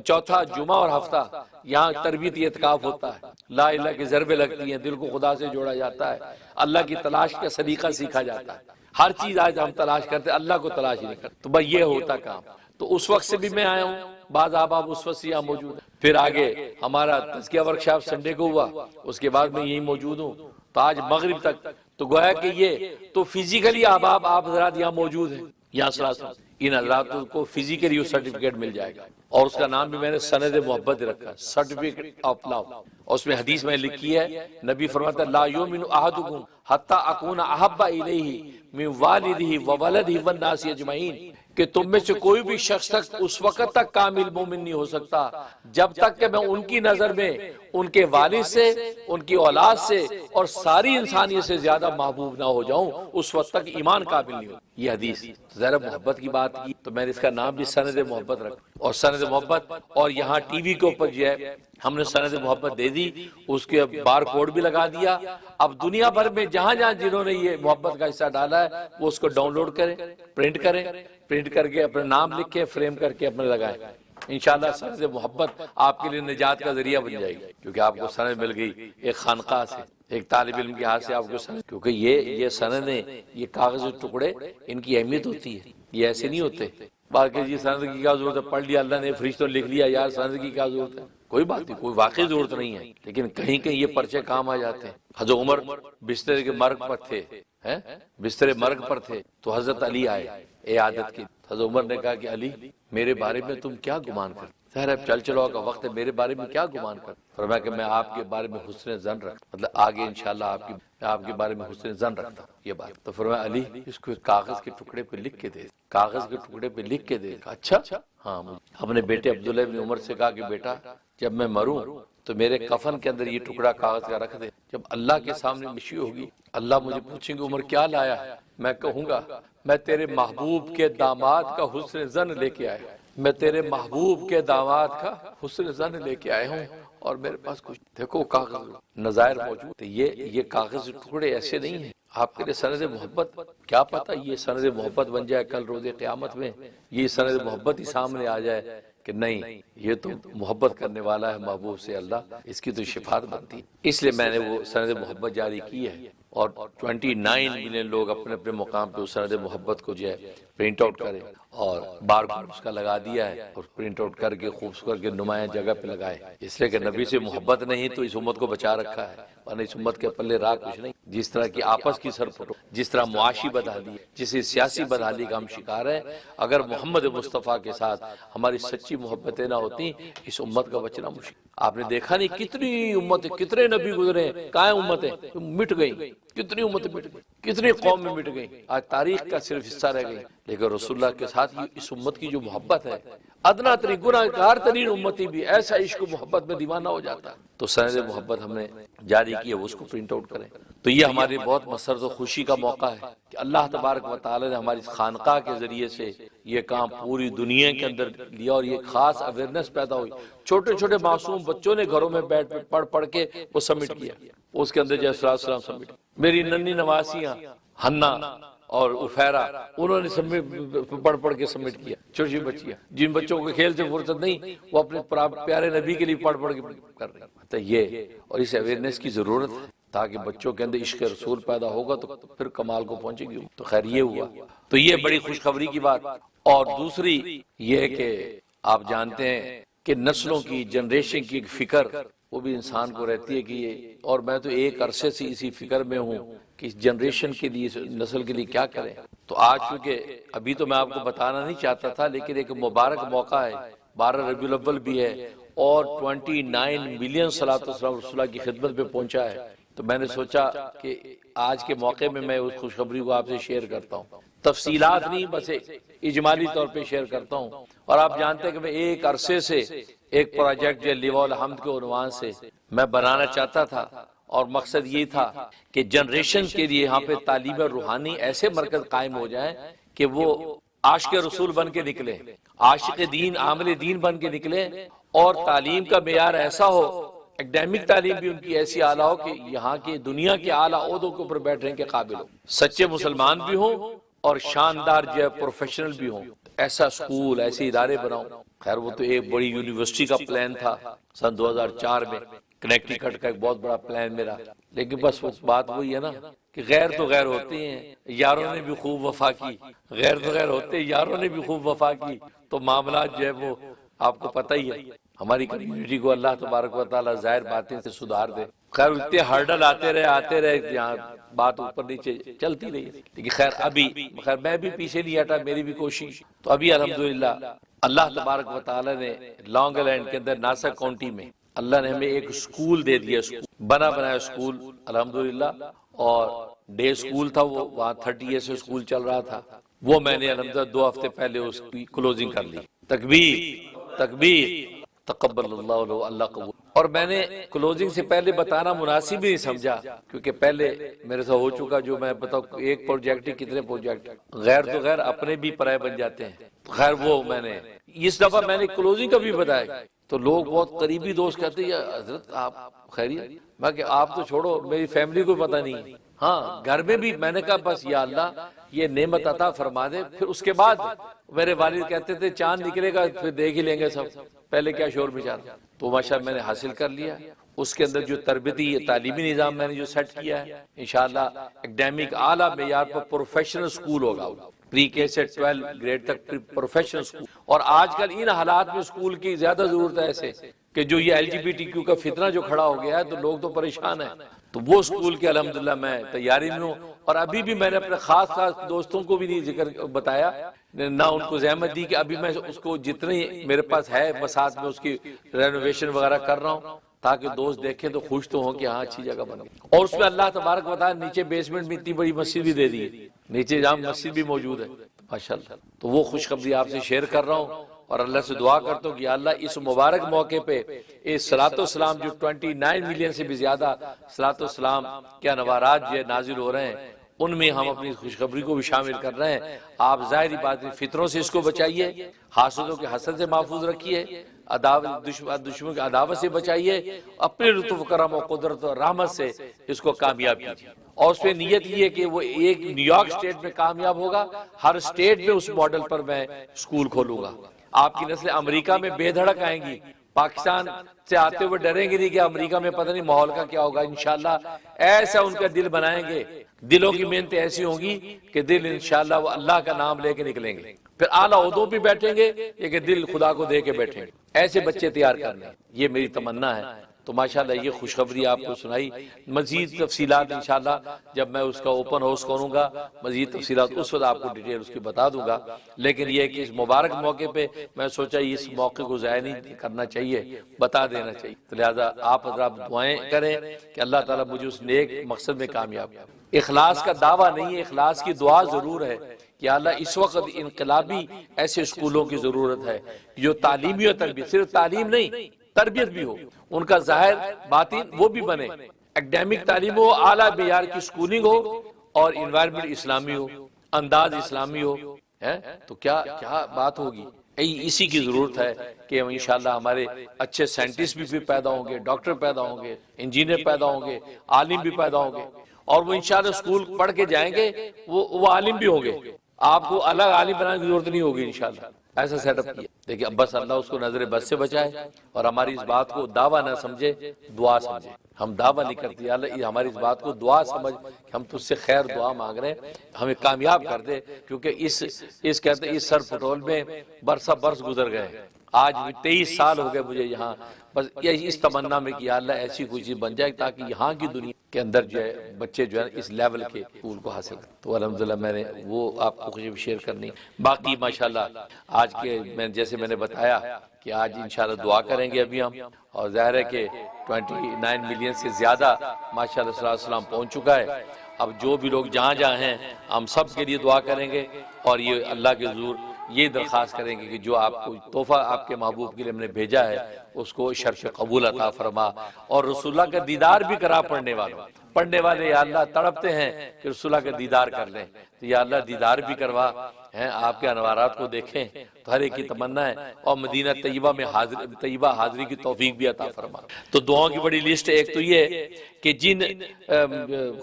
[SPEAKER 1] چوتھا جمعہ اور ہفتہ یہاں تربیتی اعتکاف ہوتا ہے، لا الہ کی ضربیں لگتی ہیں، دل کو خدا سے جوڑا جاتا ہے، اللہ کی تلاش کا سلیقہ سیکھا جاتا ہے۔ ہر چیز آج ہم تلاش کرتے ہیں، اللہ کو تلاش ہی نہیں کرتے، تو بھائی یہ ہوتا کام۔ تو اس وقت سے بھی میں آیا ہوں، بعض احباب اس وقت سے یہاں موجود ہیں۔ پھر آگے ہمارا تزکیہ ورکشاپ سنڈے کو ہوا، اس کے بعد میں یہی موجود ہوں، تو آج مغرب تک تو گویا کہ یہ تو فزیکلی احباب آپ حضرات یہاں موجود ہیں، یہاں سلاسل ان حضرات کو فزیکلی وہ سرٹیفکیٹ مل جائے گا، اور اس کا نام بھی میں نے سند محبت رکھا، سرٹیفکیٹ آف لو۔ اور اس میں حدیث میں لکھی ہے، نبی فرماتا ہے لا یؤمن احدکم حتی اکون احب الیہ من والدہ وولدہ والناس اجمعین، کہ تم میں سے کوئی بھی شخص تک اس وقت تک کامل مومن نہیں ہو سکتا جب تک کہ میں ان کی نظر میں ان کے والد سے، ان کی اولاد سے اور ساری انسانیت سے زیادہ محبوب نہ ہو جاؤں، اس وقت تک ایمان قابل نہیں ہو۔ یہ حدیث ذرا محبت کی بات کی تو میں نے اس کا نام بھی سند محبت رکھا، اور سند محبت، اور یہاں ٹی وی کے اوپر جو ہے ہم نے سند محبت دے دی، اس کے بار کوڈ بھی لگا دیا۔ اب دنیا بھر میں جہاں جہاں جنہوں نے یہ محبت کا حصہ ڈالا ہے وہ اس کو ڈاؤن لوڈ کریں، پرنٹ کر کے اپنا نام لکھیں، فریم کر کے اپنے لگائیں۔ انشاءاللہ سند محبت آپ کے لیے نجات کا ذریعہ بن جائے گی، کیونکہ آپ کو سند مل گئی ایک خانقاہ سے، ایک طالب علم کے ہاتھ سے آپ کو سند، کیونکہ یہ سند نے، یہ کاغذی ٹکڑے، ان کی اہمیت ہوتی ہے، یہ ایسے نہیں ہوتے۔ باقی جی سند کی کیا ضرورت ہے، پڑھ لیا اللہ نے فرشتوں نے لکھ لیا، یار سند کی کیا ضرورت ہے، کوئی بات نہیں، کوئی واقعی ضرورت نہیں ہے، لیکن کہیں کہیں یہ پرچے کام آ جاتے ہیں۔ حضرت عمر بستر کے مرگ پر تھے، بستر مرگ پر تھے تو حضرت علی آئے عیادت کی۔ حضرت عمر نے کہا کہ علی میرے بارے میں تم کیا گمان کرتے؟ ظاہر ہے چل چلو کا وقت ہے، میرے بارے میں کیا گمان کرتے؟ فرمایا کہ میں آپ کے بارے میں حسن ظن رکھتا، مطلب آگے انشاءاللہ آپ کے بارے میں حسن ظن رکھتا ہوں، یہ بات۔ تو فرمایا علی اس کو کاغذ کے ٹکڑے پہ لکھ کے دے، کاغذ کے ٹکڑے پہ لکھ کے دے۔ اچھا ہاں، اپنے بیٹے عبداللہ بن عمر سے کہا کہ بیٹا جب میں مروں تو میرے کفن کے اندر یہ ٹکڑا کاغذ کا رکھ دے، جب اللہ کے سامنے مشی ہوگی اللہ مجھے پوچھیں گے عمر کیا لایا ہے، میں کہوں گا میں تیرے محبوب کے داماد کا حسن ظن لے کے آیا، میں تیرے محبوب کے داماد کا حسن ظن لے کے آیا ہوں، اور میرے پاس کچھ دیکھو کاغذ نظائر موجود ہے۔ یہ کاغذ ٹکڑے ایسے نہیں ہیں، آپ کے لیے سند محبت، کیا پتہ یہ سند محبت بن جائے کل روز قیامت میں، یہ سند محبت ہی سامنے آ جائے کہ نہیں یہ تو محبت کرنے والا ہے محبوب سے اللہ، اس کی تو شفاعت بنتی ہے۔ اس لیے میں نے وہ سند محبت جاری کی ہے، اور 29 ملین لوگ اپنے اپنے مقام پہ اس سند محبت کو جو ہے پرنٹ آؤٹ کریں، اور بار کوڈ اس کا لگا دیا ہے، اور پرنٹ آؤٹ کر کے خوبصورت کے نمایاں جگہ پہ لگائے، اس لیے کہ نبی سے محبت نہیں تو اس امت کو بچا رکھا ہے، ورنہ اس امت کے پلے راہ کچھ نہیں۔ جس طرح کی آپس کی سرپٹو، جس طرح معاشی بدحالی، جس سیاسی بدحالی کا ہم شکار ہیں، اگر محمد مصطفیٰ کے ساتھ ہماری سچی محبتیں نہ ہوتی اس امت کا بچنا مشکل۔ آپ نے دیکھا نہیں کتنی امتیں، کتنے نبی گزرے، کہاں امتیں مٹ گئیں، کتنی امتیں مٹ گئیں، کتنی قومیں مٹ گئیں، آج تاریخ کا صرف حصہ رہ گئی، لیکن رسول اللہ کے ساتھ اس امت کی جو محبت ہے، ادنا ترین گناہ گار ترین امتی بھی ایسا عشق و محبت میں دیوانہ ہو جاتا ہے۔ تو سند محبت ہم نے جاری کی ہے، اس کو پرنٹ آؤٹ کریں۔ تو یہ ہماری بہت مسرت و خوشی کا موقع ہے کہ اللہ تبارک و تعالی نے ہماری خانقاہ کے ذریعے سے یہ کام پوری دنیا کے اندر لیا، اور یہ خاص اویئرنیس پیدا ہوئی۔ چھوٹے چھوٹے معصوم بچوں نے گھروں میں بیٹھ پڑھ کے وہ سبمٹ کیا، اس کے اندر جیسے السلام سبمٹ۔ میری ننھی نواسیاں ہنا اور افیرا، انہوں نے پڑھ کے سبمٹ کیا، چھوٹی بچیاں جن بچوں کو کھیل سے فرصت نہیں وہ اپنے پیارے نبی کے لیے پڑھ کے کر رہے ہیں۔ تو یہ اور اس اویئرنیس کی ضرورت ہے تاکہ بچوں کے اندر عشق رسول پیدا ہوگا تو پھر کمال کو پہنچے گی۔ تو خیر یہ ہوا، تو یہ بڑی خوشخبری کی بات۔ اور دوسری یہ کہ آپ جانتے ہیں کہ نسلوں کی، جنریشن کی ایک فکر وہ بھی انسان کو رہتی ہے کہ یہ، اور میں تو ایک عرصے سے اسی فکر میں ہوں کہ اس جنریشن کے لیے، نسل کے لیے کیا کریں۔ تو آج چونکہ ابھی تو میں آپ کو بتانا نہیں چاہتا تھا، لیکن ایک مبارک موقع ہے، 12 ربیع الاول بھی ہے اور 29 ملین صلاۃ والسلام رسول اللہ کی خدمت میں پہنچا ہے، تو میں نے سوچا کہ آج کے موقع میں اس خوشخبری کو آپ سے شیئر کرتا ہوں، تفصیلات نہیں بس اجمالی طور پہ شیئر کرتا ہوں۔ اور آپ جانتے ہیں کہ میں ایک عرصے سے ایک پروجیکٹ جو لواء الحمد کے عنوان سے میں بنانا چاہتا تھا، اور مقصد یہ تھا کہ جنریشن کے لیے یہاں پہ تعلیم روحانی ایسے مرکز قائم ہو جائیں کہ وہ عاشق رسول بن کے نکلے، عاشق دین، عامل دین بن کے نکلے، اور تعلیم کا معیار ایسا ہو، اکیڈیمک تعلیم بھی ان کی ایسی اعلیٰ ہو کہ یہاں کی دنیا کے اعلیٰ عہدوں کے اوپر بیٹھنے کے قابل ہو، سچے مسلمان بھی ہوں اور شاندار جو ہے پروفیشنل بھی ہوں۔ ایسا سکول، ایسے ادارے بناؤں۔ خیر وہ تو ایک بڑی یونیورسٹی کا پلان تھا سن 2004 میں، کنیکٹیکٹ کا ایک بہت بڑا پلان میرا، لیکن بس بات وہی ہے نا کہ غیر تو غیر ہوتے ہیں، یاروں نے بھی خوب وفا کی، غیر تو غیر ہوتے ہیں، یاروں نے بھی خوب وفا کی، تو معاملات جو ہے وہ آپ کو پتہ ہی ہے۔ ہماری کمیونٹی کو اللہ تبارک و تعالیٰ ظاہر باتیں سے سدھار دے۔ خیر اتنے ہرڈل آتے رہے یہاں بات اوپر نیچے چلتی رہی، لیکن خیر ابھی خیر میں بھی پیچھے نہیں ہٹا، میری بھی کوشش۔ تو ابھی الحمدللہ اللہ تبارک و تعالیٰ نے لانگ لینڈ کے اندر ناسا کاؤنٹی میں اللہ نے ہمیں ایک سکول دے دیا، بنایا سکول الحمدللہ، اور ڈے سکول تھا وہ، وہاں 30 ایئر سے سکول چل رہا تھا، وہ میں نے الحمدللہ 2 ہفتے پہلے اس کی کلوزنگ کر لی۔ تکبیر تکبیر، تقبل اللہ، اللہ قبول۔ اور میں نے کلوزنگ سے پہلے بتانا مناسب نہیں سمجھا، کیونکہ پہلے میرے سے ہو چکا، جو میں بتاؤں ایک پروجیکٹ ہی کتنے پروجیکٹ، غیر تو غیر اپنے بھی پرائے بن جاتے ہیں۔ خیر وہ میں نے اس دفعہ میں نے کلوزنگ کا بھی بتایا، تو لوگ بہت قریبی دوست کہتے ہیں یا حضرت آپ خیریت؟ میں کہ آپ تو چھوڑو، میری فیملی کو پتہ نہیں، ہاں گھر میں بھی میں نے کہا بس یا اللہ یہ نعمت عطا فرما دے۔ پھر اس کے بعد میرے والد کہتے تھے چاند نکلے گا پھر دیکھ ہی لیں گے سب، پہلے کیا شور مچا، تو ماشاءاللہ میں نے حاصل کر لیا۔ اس کے اندر جو تربیتی تعلیمی نظام میں نے جو سیٹ کیا ہے، انشاءاللہ اکیڈیمک اعلیٰ معیار پر پروفیشنل سکول ہوگا، پری کے سے 12 گریڈ تک پروفیشنل سکول۔ اور آج کل ان حالات میں سکول کی زیادہ ضرورت ہے ایسے کہ جو یہ LGBTQ کا فتنہ جو کھڑا ہو گیا ہے تو لوگ تو پریشان ہیں، تو وہ سکول کے الحمدللہ میں تیاری میں ہوں۔ اور ابھی بھی میں نے اپنے خاص دوستوں کو بھی نہیں ذکر بتایا، نہ ان کو زحمت دی، کہ ابھی میں اس کو جتنی میرے پاس ہے بساط میں اس کی رینوویشن وغیرہ کر رہا ہوں، تاکہ دوست دیکھیں تو خوش تو ہوں کہ ہاں اچھی جگہ بنا۔ اور اس میں اللہ تبارک و تعالیٰ نیچے بیسمنٹ میں اتنی بڑی مسجد بھی دے دی ہے، نیچے جہاں مسجد بھی موجود ہے ماشاءاللہ۔ تو وہ خوشخبری آپ سے شیئر کر رہا ہوں، اور اللہ سے دعا کرتا ہوں کہ یا اللہ اس مبارک موقع پہ اس صلاۃ والسلام جو 29 ملین سے بھی زیادہ صلاۃ والسلام کے انوارات جو نازل ہو رہے ہیں، ان میں ہم اپنی خوشخبری کو بھی شامل کر رہے ہیں۔ آپ ظاہری بات ہے فطروں سے اس کو بچائیے، حاسدوں کے حسد سے محفوظ رکھیے، دشمن کی عداوت سے بچائیے، اپنے لطف و کرم و قدرت و رحمت سے اس کو کامیاب کیجیے۔ اور اس پہ نیت یہ ہے کہ وہ ایک نیو یارک اسٹیٹ میں کامیاب ہوگا، ہر اسٹیٹ میں اس ماڈل پر میں سکول کھولوں گا۔ آپ کی نسلیں امریکہ میں بے دھڑک آئیں گی، پاکستان سے آتے ہوئے ڈریں گے نہیں کہ امریکہ میں پتہ نہیں ماحول کا کیا ہوگا۔ انشاءاللہ ایسا ان کا دل بنائیں گے، دلوں کی محنتیں ایسی ہوں گی کہ دل انشاءاللہ وہ اللہ کا نام لے کے نکلیں گے، پھر اعلیٰ عہدوں پہ بیٹھیں گے کہ دل خدا کو دے کے بیٹھیں گے۔ ایسے بچے تیار کرنے، یہ میری تمنا ہے۔ تو ماشاءاللہ یہ خوشخبری آپ کو سنائی، مزید تفصیلات انشاءاللہ جب میں اس کا اوپن ہاؤس کروں گا، مزید تفصیلات اس وقت آپ کو ڈیٹیل اس کی بتا دوں گا۔ لیکن یہ کہ اس مبارک موقع پہ میں سوچا اس موقع کو ضائع نہیں کرنا چاہیے، بتا دینا چاہیے، تو لہٰذا آپ حضرات دعائیں کریں کہ اللہ تعالیٰ مجھے اس نیک مقصد میں کامیاب۔ اخلاص کا دعویٰ نہیں ہے، اخلاص کی دعا ضرور ہے کہ اللہ اس وقت انقلابی ایسے اسکولوں کی ضرورت ہے جو تعلیمی اور تربیت، صرف تعلیم نہیں تربیت بھی ہو، ان کا ظاہر باطن وہ بھی بنے، اکیڈیمک تعلیم ہو، اعلیٰ معیار کی سکولنگ ہو، اور انوائرمنٹ اسلامی ہو، انداز اسلامی ہو، تو کیا بات ہوگی۔ اسی کی ضرورت ہے کہ انشاءاللہ ہمارے اچھے سائنٹسٹ بھی پیدا ہوں گے، ڈاکٹر پیدا ہوں گے، انجینئر پیدا ہوں گے، عالم بھی پیدا ہوں گے۔ اور وہ انشاءاللہ اسکول پڑھ کے جائیں گے، وہ عالم بھی ہوں گے، آپ کو الگ عالم بنانے کی ضرورت نہیں ہوگی انشاءاللہ۔ ایسا سیٹ اپ کیا، دیکھیں اب بس اللہ اس کو نظر بد سے بچائے اور ہماری اس بات کو دعویٰ نہ سمجھے، دعا سمجھے۔ ہم دعویٰ نہیں کرتے، یا اللہ یہ ہماری اس بات کو دعا سمجھ کہ ہم تجھ سے خیر دعا مانگ رہے ہیں، ہمیں کامیاب کر دے، کیونکہ اس کہتے ہیں اس سر پٹول میں برسہ برس گزر گئے، آج بھی 23 سال ہو گئے مجھے یہاں، بس یہ اس تمنا میں کہ یا اللہ ایسی کوئی چیز بن جائے تاکہ یہاں کی دنیا کے اندر جو ہے بچے جو ہے اس لیول کے اسکول کو حاصل کریں۔ تو الحمدللہ میں نے وہ آپ کو خوشی شیئر کرنی۔ باقی ماشاءاللہ آج کے جیسے میں نے بتایا کہ آج انشاءاللہ دعا کریں گے ابھی ہم، اور ظاہر ہے کہ 29 ملین سے زیادہ ماشاءاللہ صلی اللہ علیہ وسلم پہنچ چکا ہے۔ اب جو بھی لوگ جہاں جہاں ہیں ہم سب کے لیے دعا کریں گے، اور یہ اللہ کے حضور یہ درخواست کریں گے کہ جو آپ کو تحفہ آپ کے محبوب کے لیے ہم نے بھیجا ہے اس کو شرف قبول عطا فرما، اور رسول اللہ کا دیدار بھی کرا پڑھنے والے یا اللہ تڑپتے ہیں کہ رسول اللہ کا دیدار کر لیں، تو یا اللہ دیدار بھی کروا ہیں، آپ کے انوارات کو دیکھیں، تو ہر ایک کی تمنا ہے، اور مدینہ طیبہ میں طیبہ حاضری کی توفیق بھی عطا فرما۔ تو دعاؤں کی بڑی لسٹ ایک تو یہ ہے کہ جن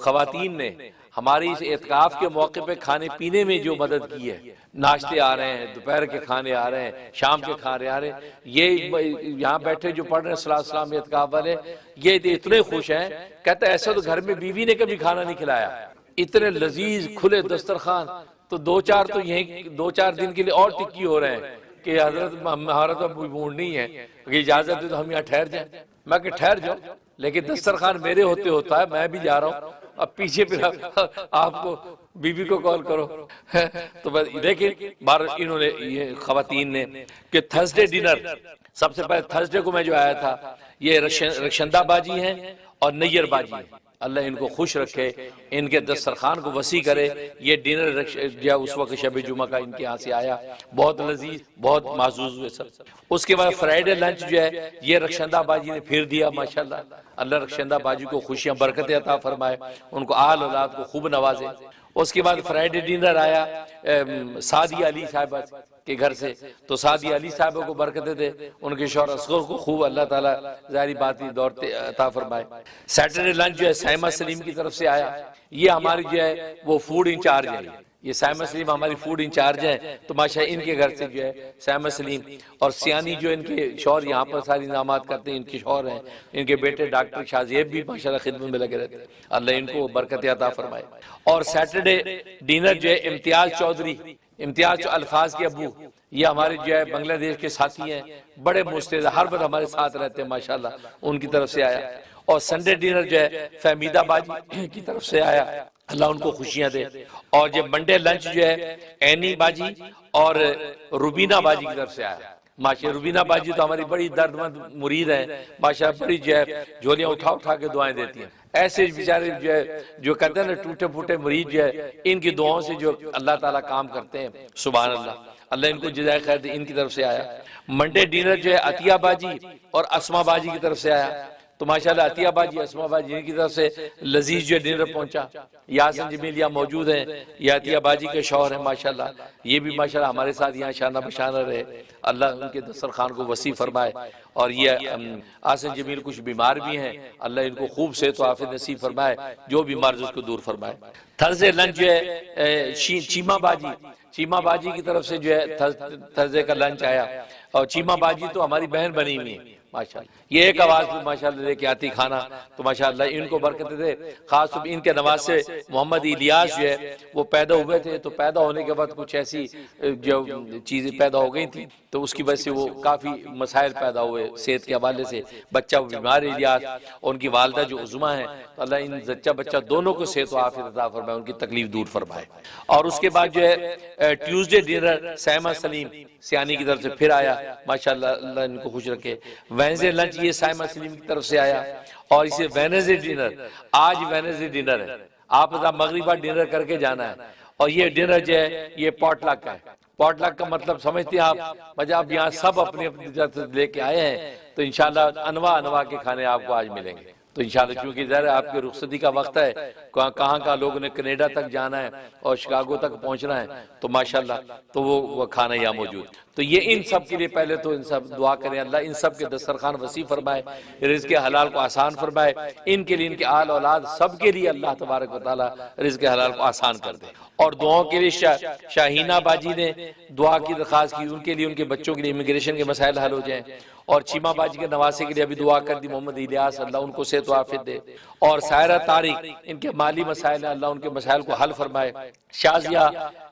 [SPEAKER 1] خواتین نے ہماری اس اعتکاف کے موقع پہ کھانے پینے میں جو مدد کی ہے، ناشتے آ رہے ہیں، دوپہر کے کھانے آ رہے ہیں، شام کے کھانے آ رہے ہیں، یہ یہاں بیٹھے جو پڑھ رہے ہیں صلی اللہ علیہ وسلم اعتکاف والے، یہ اتنے خوش ہیں، کہتے ہیں ایسا تو گھر میں بیوی نے کبھی کھانا نہیں کھلایا، اتنے لذیذ کھلے دسترخوان، تو دو چار دن کے لیے اور ٹکی ہو رہے ہیں کہ حضرت ہمارا تو موڈ نہیں ہے کہ اجازت ہے تو ہم یہاں ٹھہر جائیں۔ میں کہ ٹھہر جاؤ، لیکن دسترخوان میرے ہوتا ہے، میں بھی جا رہا ہوں، اب پیچھے پھر آپ کو بیوی کو کال کرو۔ تو بس دیکھیں انہوں نے یہ خواتین نے کہ تھرسڈے ڈنر، سب سے پہلے تھرسڈے کو میں جو آیا تھا، یہ رخشندہ باجی ہیں اور نیر باجی ہیں، اللہ ان کو خوش رکھے، ان کے دسترخوان کو وسیع کرے۔ یہ ڈنر جو اس وقت شب جمعہ کا ان کے یہاں سے آیا، بہت لذیذ، بہت معزوز ہوئے سب۔ اس کے بعد فرائیڈے لنچ جو ہے یہ رخشندہ باجی نے پھر دیا، ماشاءاللہ اللہ رخشندہ باجی کو خوشیاں برکتیں عطا فرمائے، ان کو آل اولاد کو خوب نوازے۔ اس کے بعد فرائیڈے ڈنر آیا سعدی علی صاحبہ کے گھر سے، تو سعدی علی صاحبہ کو برکتیں دے، ان کے شوہر اصغر کو خوب اللہ تعالیٰ ظاہری باتی دور عطا فرمائے۔ سیٹرڈے لنچ جو ہے سائمہ سلیم کی طرف سے آیا، یہ ہماری جو ہے وہ فوڈ انچارج ہے، یہ سائمہ سلیم ہماری فوڈ انچارج ہیں، تو ماشاءاللہ ان کے گھر سے جو ہے سائمہ سلیم اور سیانی جو ان کے شوہر یہاں پر ساری انعامات کرتے ہیں، ان کے شوہر ہیں، ان کے بیٹے ڈاکٹر شازیب بھی ماشاءاللہ خدمت میں لگے رہتے ہیں، اللہ ان کو برکت عطا فرمائے۔ اور سیٹرڈے ڈنر جو ہے امتیاز چودھری، امتیاز الفاظ کے ابو، یہ ہمارے جو ہے بنگلہ دیش کے ساتھی ہیں، بڑے مستعد، ہر وقت ہمارے ساتھ رہتے ہیں ماشاءاللہ، ان کی طرف سے آیا۔ اور سنڈے ڈنر جو ہے فہمیدہ باجی کی طرف سے آیا، اللہ ان کو خوشیاں دے۔ اور جب منڈے لنچ جو ہے اینی باجی اور روبینہ باجی کی طرف سے آیا، ماشاءاللہ روبینہ باجی تو ہماری بڑی درد مند مرید ہیں، ماشاءاللہ بڑی جو ہے جھولیاں اٹھا کے دعائیں دیتی ہیں۔ ایسے بیچارے جو ہے جو کہتے ہیں نا ٹوٹے پھوٹے مرید جو ہے، ان کی دعاؤں سے جو اللہ تعالیٰ کام کرتے ہیں، سبحان اللہ، اللہ ان کو جزائے خیر دے، ان کی طرف سے آیا۔ منڈے ڈنر جو ہے عطیہ باجی اور اسما باجی کی طرف سے آیا، تو ماشاءاللہ عطیہ باجی اسما باجی ان کی طرف سے لذیذ جو ڈنر پہنچا۔ یاسین جمیل یہاں موجود ہیں، یہ عطیہ باجی کے شوہر ہیں ماشاءاللہ، یہ بھی ماشاءاللہ ہمارے ساتھ یہاں شانہ بشانہ رہے، اللہ ان کے دسترخوان کو وسیع فرمائے۔ اور یہ آسن جمیل کچھ بیمار بھی ہیں، اللہ ان کو خوب صحت و عافیت نصیب فرمائے، جو بیمار اس کو دور فرمائے۔ تھرسڈے لنچ جو ہے چیمہ باجی کی طرف سے جو ہے تھرسڈے کا لنچ آیا، اور چیمہ باجی تو ہماری بہن بنی ہوئی ہیں ماشاءاللہ، یہ ایک آواز بھی ماشاءاللہ لے کے آتی کھانا، تو ماشاءاللہ ان کو برکت دے۔ خاص طور ان کے نواز سے محمد الیاس جو ہے وہ پیدا ہوئے تھے، تو پیدا ہونے کے بعد کچھ ایسی جو چیزیں پیدا ہو گئی تھیں، تو اس کی وجہ سے وہ کافی مسائل پیدا ہوئے صحت کے حوالے سے، بچہ بیمار الیاس اور ان کی والدہ جو عظمیٰ ہیں، تو اللہ ان بچہ دونوں کو صحت و عافیت عطا فرمائے، ان کی تکلیف دور فرمائے۔ اور اس کے بعد جو ہے ٹیوزڈے ڈنر سائمہ سلیم سیانی کی طرف سے پھر آیا، ماشاءاللہ اللہ ان کو خوش رکھے۔ وینزڈے لنچ یہ سائمہ سلیم کی طرف سے آیا، اور اسے وینزڈے ڈنر، آج وینزڈے ڈنر ہے، آپ مغربہ ڈنر کر کے جانا ہے، اور یہ ڈنر جو ہے یہ پاٹ لک کا ہے۔ پاٹ لک کا مطلب سمجھتے ہیں آپ، جب یہاں سب اپنی اپنی طرف لے کے آئے ہیں، تو انشاءاللہ انواع کے کھانے آپ کو آج ملیں گے۔ تو انشاءاللہ چونکہ ظاہر آپ کے رخصتی کا وقت ہے، کہاں کہاں لوگوں نے کینیڈا تک جانا ہے اور شکاگو تک پہنچنا ہے، تو ماشاءاللہ تو وہ کھانا یہاں موجود۔ تو یہ ان سب کے لیے پہلے تو ان سب دعا کریں اللہ ان سب کے دسترخوان وسیع فرمائے، رزق حلال کو آسان فرمائے، ان کے لیے ان کے آل اولاد سب کے لیے اللہ تبارک و تعالی رزق حلال کو آسان کر دے۔ اور دعاؤں کے لیے شاہینہ باجی نے دعا کی درخواست کی، ان کے لیے ان کے بچوں کے لیے امیگریشن کے مسائل حل ہو جائیں، اور چیمہ باجی کے نواسے کے لیے ابھی دعا کر دی محمد الیاس، اللہ ان کو صحت و عافیت دے، اور سائرہ طارق ان کے مالی مسائل ہیں، اللہ ان کے مسائل کو حل فرمائے، شازیہ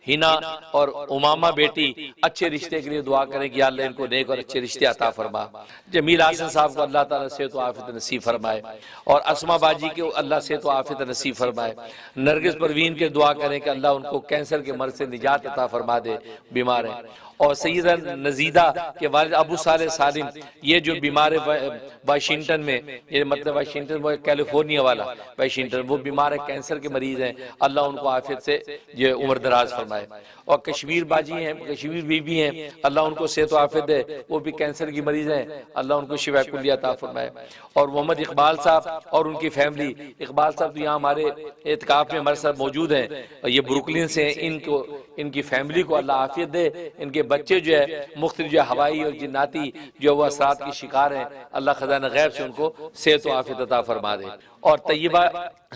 [SPEAKER 1] ہنا اور امامہ بیٹی اچھے رشتے کے لیے دعا کریں کہ یا اللہ ان کو نیک اور اچھے رشتے عطا فرما، جمیل حسن صاحب کو اللہ تعالیٰ صحت و عافیت نصیب فرمائے، اور اسما باجی کو اللہ صحت و عافیت نصیب فرمائے، نرگس پروین کے دعا کریں کہ اللہ ان کو کینسر کے مرض سے نجات عطا فرما دے، بیمار ہیں، اور سیدہ نزیدہ کے والد ابو صالح سالم یہ جو بیمار ہے واشنگٹن میں، یہ مطلب واشنگٹن وہ کیلیفورنیا والا واشنگٹن، وہ بیمار ہے کینسر کے مریض ہیں، اللہ ان کو عافیت سے یہ عمر دراز فرمائے، اور کشمیر باجی ہیں، کشمیر بی بی ہیں، اللہ ان کو صحت و عافیت دے، وہ بھی کینسر کی مریض ہیں، اللہ ان کو شفا کلیہ عطا فرمائے، اور محمد اقبال صاحب اور ان کی فیملی، اقبال صاحب تو یہاں ہمارے اعتکاف میں ہمارے ساتھ موجود ہیں، اور یہ بروکلن سے ہیں، ان کی فیملی کو اللہ عافیت دے، ان کے بچے جو ہے مختلف جو ہوائی اور جناتی جو وہ اثرات کی شکار ہیں، اللہ خزانہ غیب سے ان کو صحت و عافیت عطا فرما دے، اور طیبہ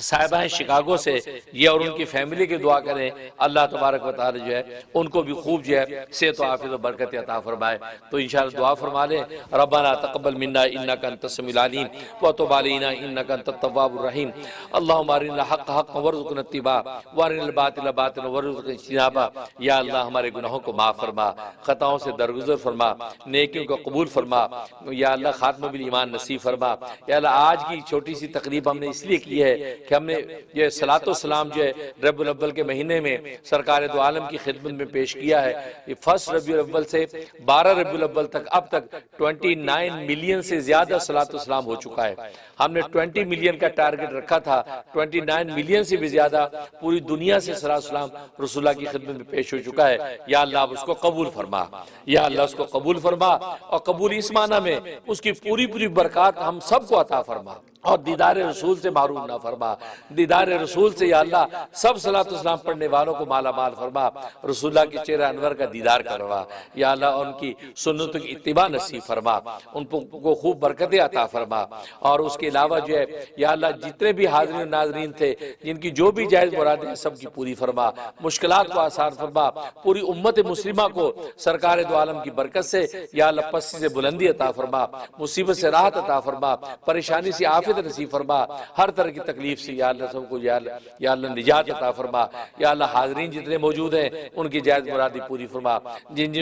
[SPEAKER 1] صاحبہ ہیں شکاگو سے، یہ اور ان کی فیملی کی دعا کریں اللہ تبارک و تعالی جو ہے ان کو بھی خوب جو ہے صحت و عافیت و برکت عطا فرمائے۔ تو انشاءاللہ دعا فرما لیں، ربنا تقبل منا انک انت السمیع العلیم وتب علینا انک انت التواب الرحیم، اللہم ارنا الحق حقا وارزقنا اتباعہ وارنا الباطل باطلا وارزقنا اجتنابہ، یا اللہ ہمارے گناہوں کو معاف فرما، خطاؤں سے درگزر فرما، نیکیوں کو قبول فرما، یا اللہ خاتمہ بالایمان نصیب فرما، یا اللہ آج کی چھوٹی سی تقریب ہم نے اس لیے کی ہے کہ ہم نے یہ صلاۃ و سلام جو ہے ربیع الاول کے مہینے میں سرکار دو عالم کی خدمت میں پیش کیا ہے، یہ فرسٹ ربیع الاول سے 12 ربیع الاول تک اب تک 29 ملین سے زیادہ صلاۃ و سلام ہو چکا ہے، ہم نے 20 ملین کا ٹارگٹ رکھا تھا، 29 ملین سے بھی زیادہ پوری دنیا سے صلاۃ و سلام رسول اللہ کی خدمت میں پیش ہو چکا ہے، یا اللہ آپ اس کو قبول فرما، یا اللہ اس کو قبول فرما، اور قبول اس معنی میں اس کی پوری برکات ہم سب کو عطا فرما، اور دیدار رسول سے محروم نہ فرما، دیدار رسول سے یا اللہ سب صلاۃ و سلام پڑھنے والوں کو مالا مال فرما، رسول اللہ کے چہرہ انور کا دیدار کروا، یا اللہ ان کی سنتوں کی اتباع نصیب فرما، ان کو خوب برکتیں عطا فرما، اور اس کے علاوہ جو ہے یا اللہ جتنے بھی حاضرین و ناظرین تھے جن کی جو بھی جائز مرادیں ہیں سب کی پوری فرما، مشکلات کو آسان فرما، پوری امت مسلمہ کو سرکار دو عالم کی برکت سے یا اللہ پستی سے بلندی عطا فرما، مصیبت سے راحت عطا فرما، پریشانی سے عافیت نصیب فرما، ہر طرح کی تکلیف سے یا اللہ سب کو یا اللہ نجات عطا فرما، یا اللہ حاضرین جتنے موجود ہیں ان کی جائز مرادی پوری فرما، جن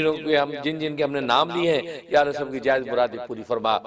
[SPEAKER 1] کے ہم نے نام لیے ہیں یا اللہ سب کی جائز مرادی پوری فرما،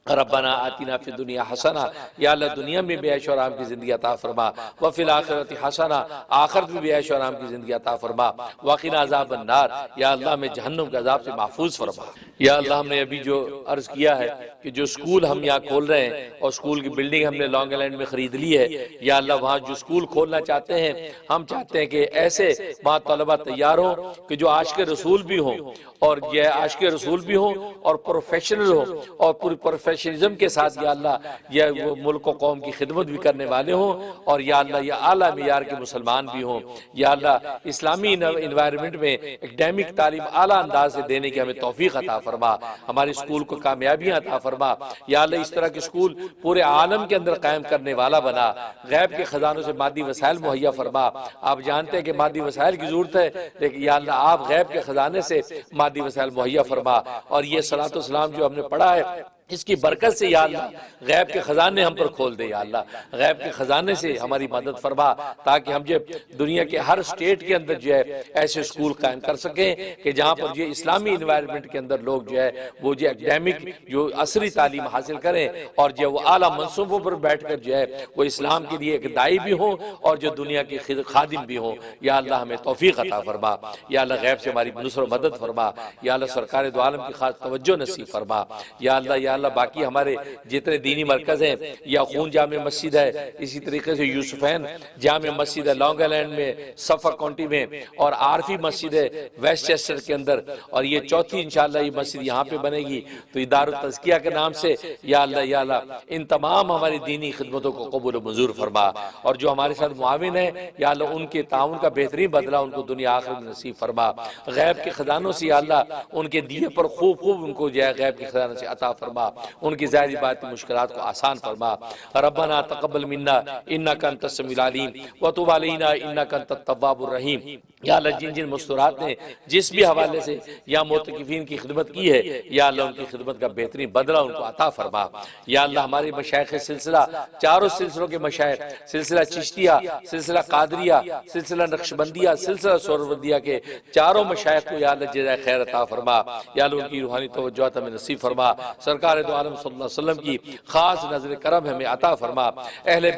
[SPEAKER 1] ربنا آتنا فی الدنیا حسنہ، یا اللہ دنیا میں بھی عیش و آرام کی زندگی عطا فرما، وفی الآخرۃ حسنہ، آخرت میں بھی عیش و آرام کی زندگی عطا فرما، وقنا عذاب النار، یا اللہ ہمیں جہنم کے عذاب سے محفوظ فرما، یا اللہ ہم نے ابھی جو عرض کیا ہے کہ جو اسکول ہم یہاں کھول رہے ہیں اور اسکول کی بلڈنگ ہم نے لانگ آئلینڈ میں خرید لی ہے، یا اللہ وہاں جو اسکول کھولنا چاہتے ہیں ہم چاہتے ہیں کہ ایسے وہاں طلبہ تیار ہوں کہ جو عاشق رسول بھی ہوں اور یہ عاشق رسول بھی ہوں اور پروفیشنل ہوں اور پوری پروفیشنلزم کے ساتھ یا اللہ یہ وہ ملک و قوم کی خدمت بھی کرنے والے ہوں، اور یا اللہ یہ اعلیٰ معیار کے مسلمان بھی ہوں، یا اللہ اسلامی انوائرمنٹ میں اکیڈیمک تعلیم اعلیٰ انداز سے دینے کی ہمیں توفیق عطا فرما، ہمارے اسکول کو کامیابیاں عطا فرما، یا اللہ اس طرح کے اسکول پورے عالم کے اندر قائم کرنے والا بنا، غیب کے خزانوں سے مادی وسائل مہیا فرما، آپ جانتے ہیں کہ مادی وسائل کی ضرورت ہے لیکن یا اللہ آپ غیب کے خزانے سے مادی وسائل مہیا فرما، اور یہ صلاۃ و سلام جو ہم نے پڑھا ہے اس کی برکت سے یا اللہ غیب کے خزانے ہم پر کھول دے، یا اللہ غیب کے خزانے سے ہماری مدد فرما، تاکہ ہم جو دنیا کے ہر سٹیٹ کے اندر جو ہے ایسے اسکول قائم کر سکیں کہ جہاں پر جو اسلامی انوائرمنٹ کے اندر لوگ جو ہے وہ جو اکیڈیمک جو عصری تعلیم حاصل کریں اور جو وہ اعلیٰ منصبوں پر بیٹھ کر جو ہے وہ اسلام کے لیے ایک داعی بھی ہوں اور جو دنیا کے خادم بھی ہوں، یا اللہ ہمیں توفیق عطا فرما، یا اللہ غیب سے ہماری نصر و مدد فرما، یا اللہ سرکار دو عالم کی خاص توجہ نصیب فرما، یا اللہ اللہ باقی ہمارے جتنے دینی مرکز ہیں، یا خون جامع مسجد ہے، اسی طریقے سے یوسفین جامع مسجد ہے لانگ آئلینڈ میں، سفر کاؤنٹی میں، اور عارفی مسجد ہے ویسٹ چیسٹر کے اندر، اور یہ چوتھی انشاءاللہ یہ مسجد یہاں پہ بنے گی، تو ادار التزکیہ کے نام سے یا اللہ ان تمام ہماری دینی خدمتوں کو قبول و منظور فرما، اور جو ہمارے ساتھ معاون ہیں یا اللہ ان کے تعاون کا بہترین بدلہ ان کو دنیا آخرت میں نصیب فرما، غیب کے خزانوں سے یا اللہ ان کے دیے پر خوب ان کو جو ہے غیب کے خزانوں سے عطا فرما، ان کی ظاہری باطنی مشکلات کو آسان فرما۔ ربنا تقبل منا انک انت السمیع العلیم وتب علینا انک انت التواب الرحیم۔ یا اللہ جن مستورات نے جس بھی حوالے سے یا معتکفین کی خدمت کی ہے یا اللہ ان کی خدمت کا بہترین بدلہ ان کو عطا فرما۔ یا اللہ ہمارے مشائخ سلسلہ، چاروں سلسلوں کے مشائخ، سلسلہ چشتیہ، سلسلہ قادریہ، سلسلہ نقشبندیہ، سلسلہ سہروردیہ کے چاروں مشائخ کو یا اللہ جزائے خیر عطا فرما، یا اللہ ان کی روحانی توجہات ہمیں نصیب فرما، سرکار دو عالم صلی اللہ علیہ وسلم کی خاص نظر کرم ہمیں عطا فرما، اہل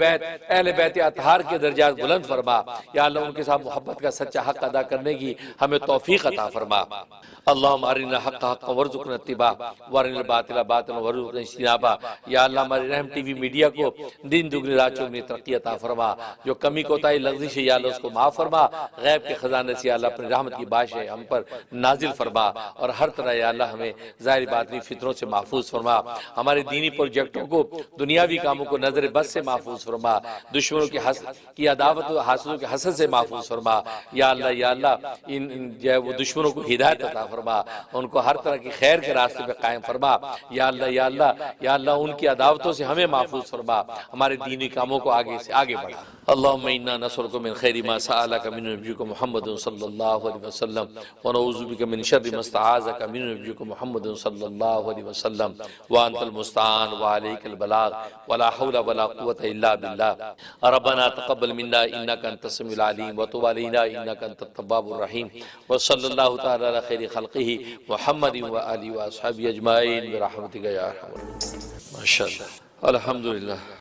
[SPEAKER 1] بیت اطہار کے درجات بلند فرما، یا اللہ ان کے ساتھ محبت کا سچا حق ادا کرنے کی ہمیں توفیق عطا فرما۔ اللہم ارنا حق حقا وارزقنا اتباعہ وارنا الباطل باطلا وارزقنا اجتنابہ۔ یا اللہ ہمارے رحم ٹی وی میڈیا کو دن دگنی رات چوگنی ترقی عطا فرما، جو کمی کوتاہی لغزش ہے یا اللہ اس کو معاف فرما، غیب کے خزانے سے یا اللہ اپنی رحمت کی بارشیں ہم پر نازل فرما، اور ہر طرح یا اللہ ہمیں ظاہری باطنی فتنوں سے محفوظ فرما، ہمارے دینی پروجیکٹوں کو، دنیاوی کاموں کو نظر بد سے محفوظ فرما، دشمنوں کی عداوت و حاسدوں کے حسد سے محفوظ فرما، یا اللہ ان جو ہے وہ دشمنوں کو ہدایت عطا فرما، ان کو ہر طرح کی خیر کے راستے پہ قائم فرما، یا اللہ ان کی عداوتوں سے ہمیں محفوظ فرما، ہمارے دینی کاموں کو آگے سے آگے بڑھا۔ اللہم انا نسألک من خیر ما سألک من نبیک محمد صلی اللہ علیہ وسلم ونعوذ بک من شر ما استعاذک من نبیک محمد صلی اللہ علیہ وسلم وانت المستعان وعلیک البلاغ ولا حول ولا قوة الا باللہ۔ ربنا تقبل منا انک انت السمیع العلیم وتب علینا انک انت التواب الرحیم، وصلی اللہ تعالی علی خیر خلقہ محمد وآلہ واصحابہ اجمعین برحمتک یا ارحم الراحمین۔ ماشاءاللہ، الحمدللہ۔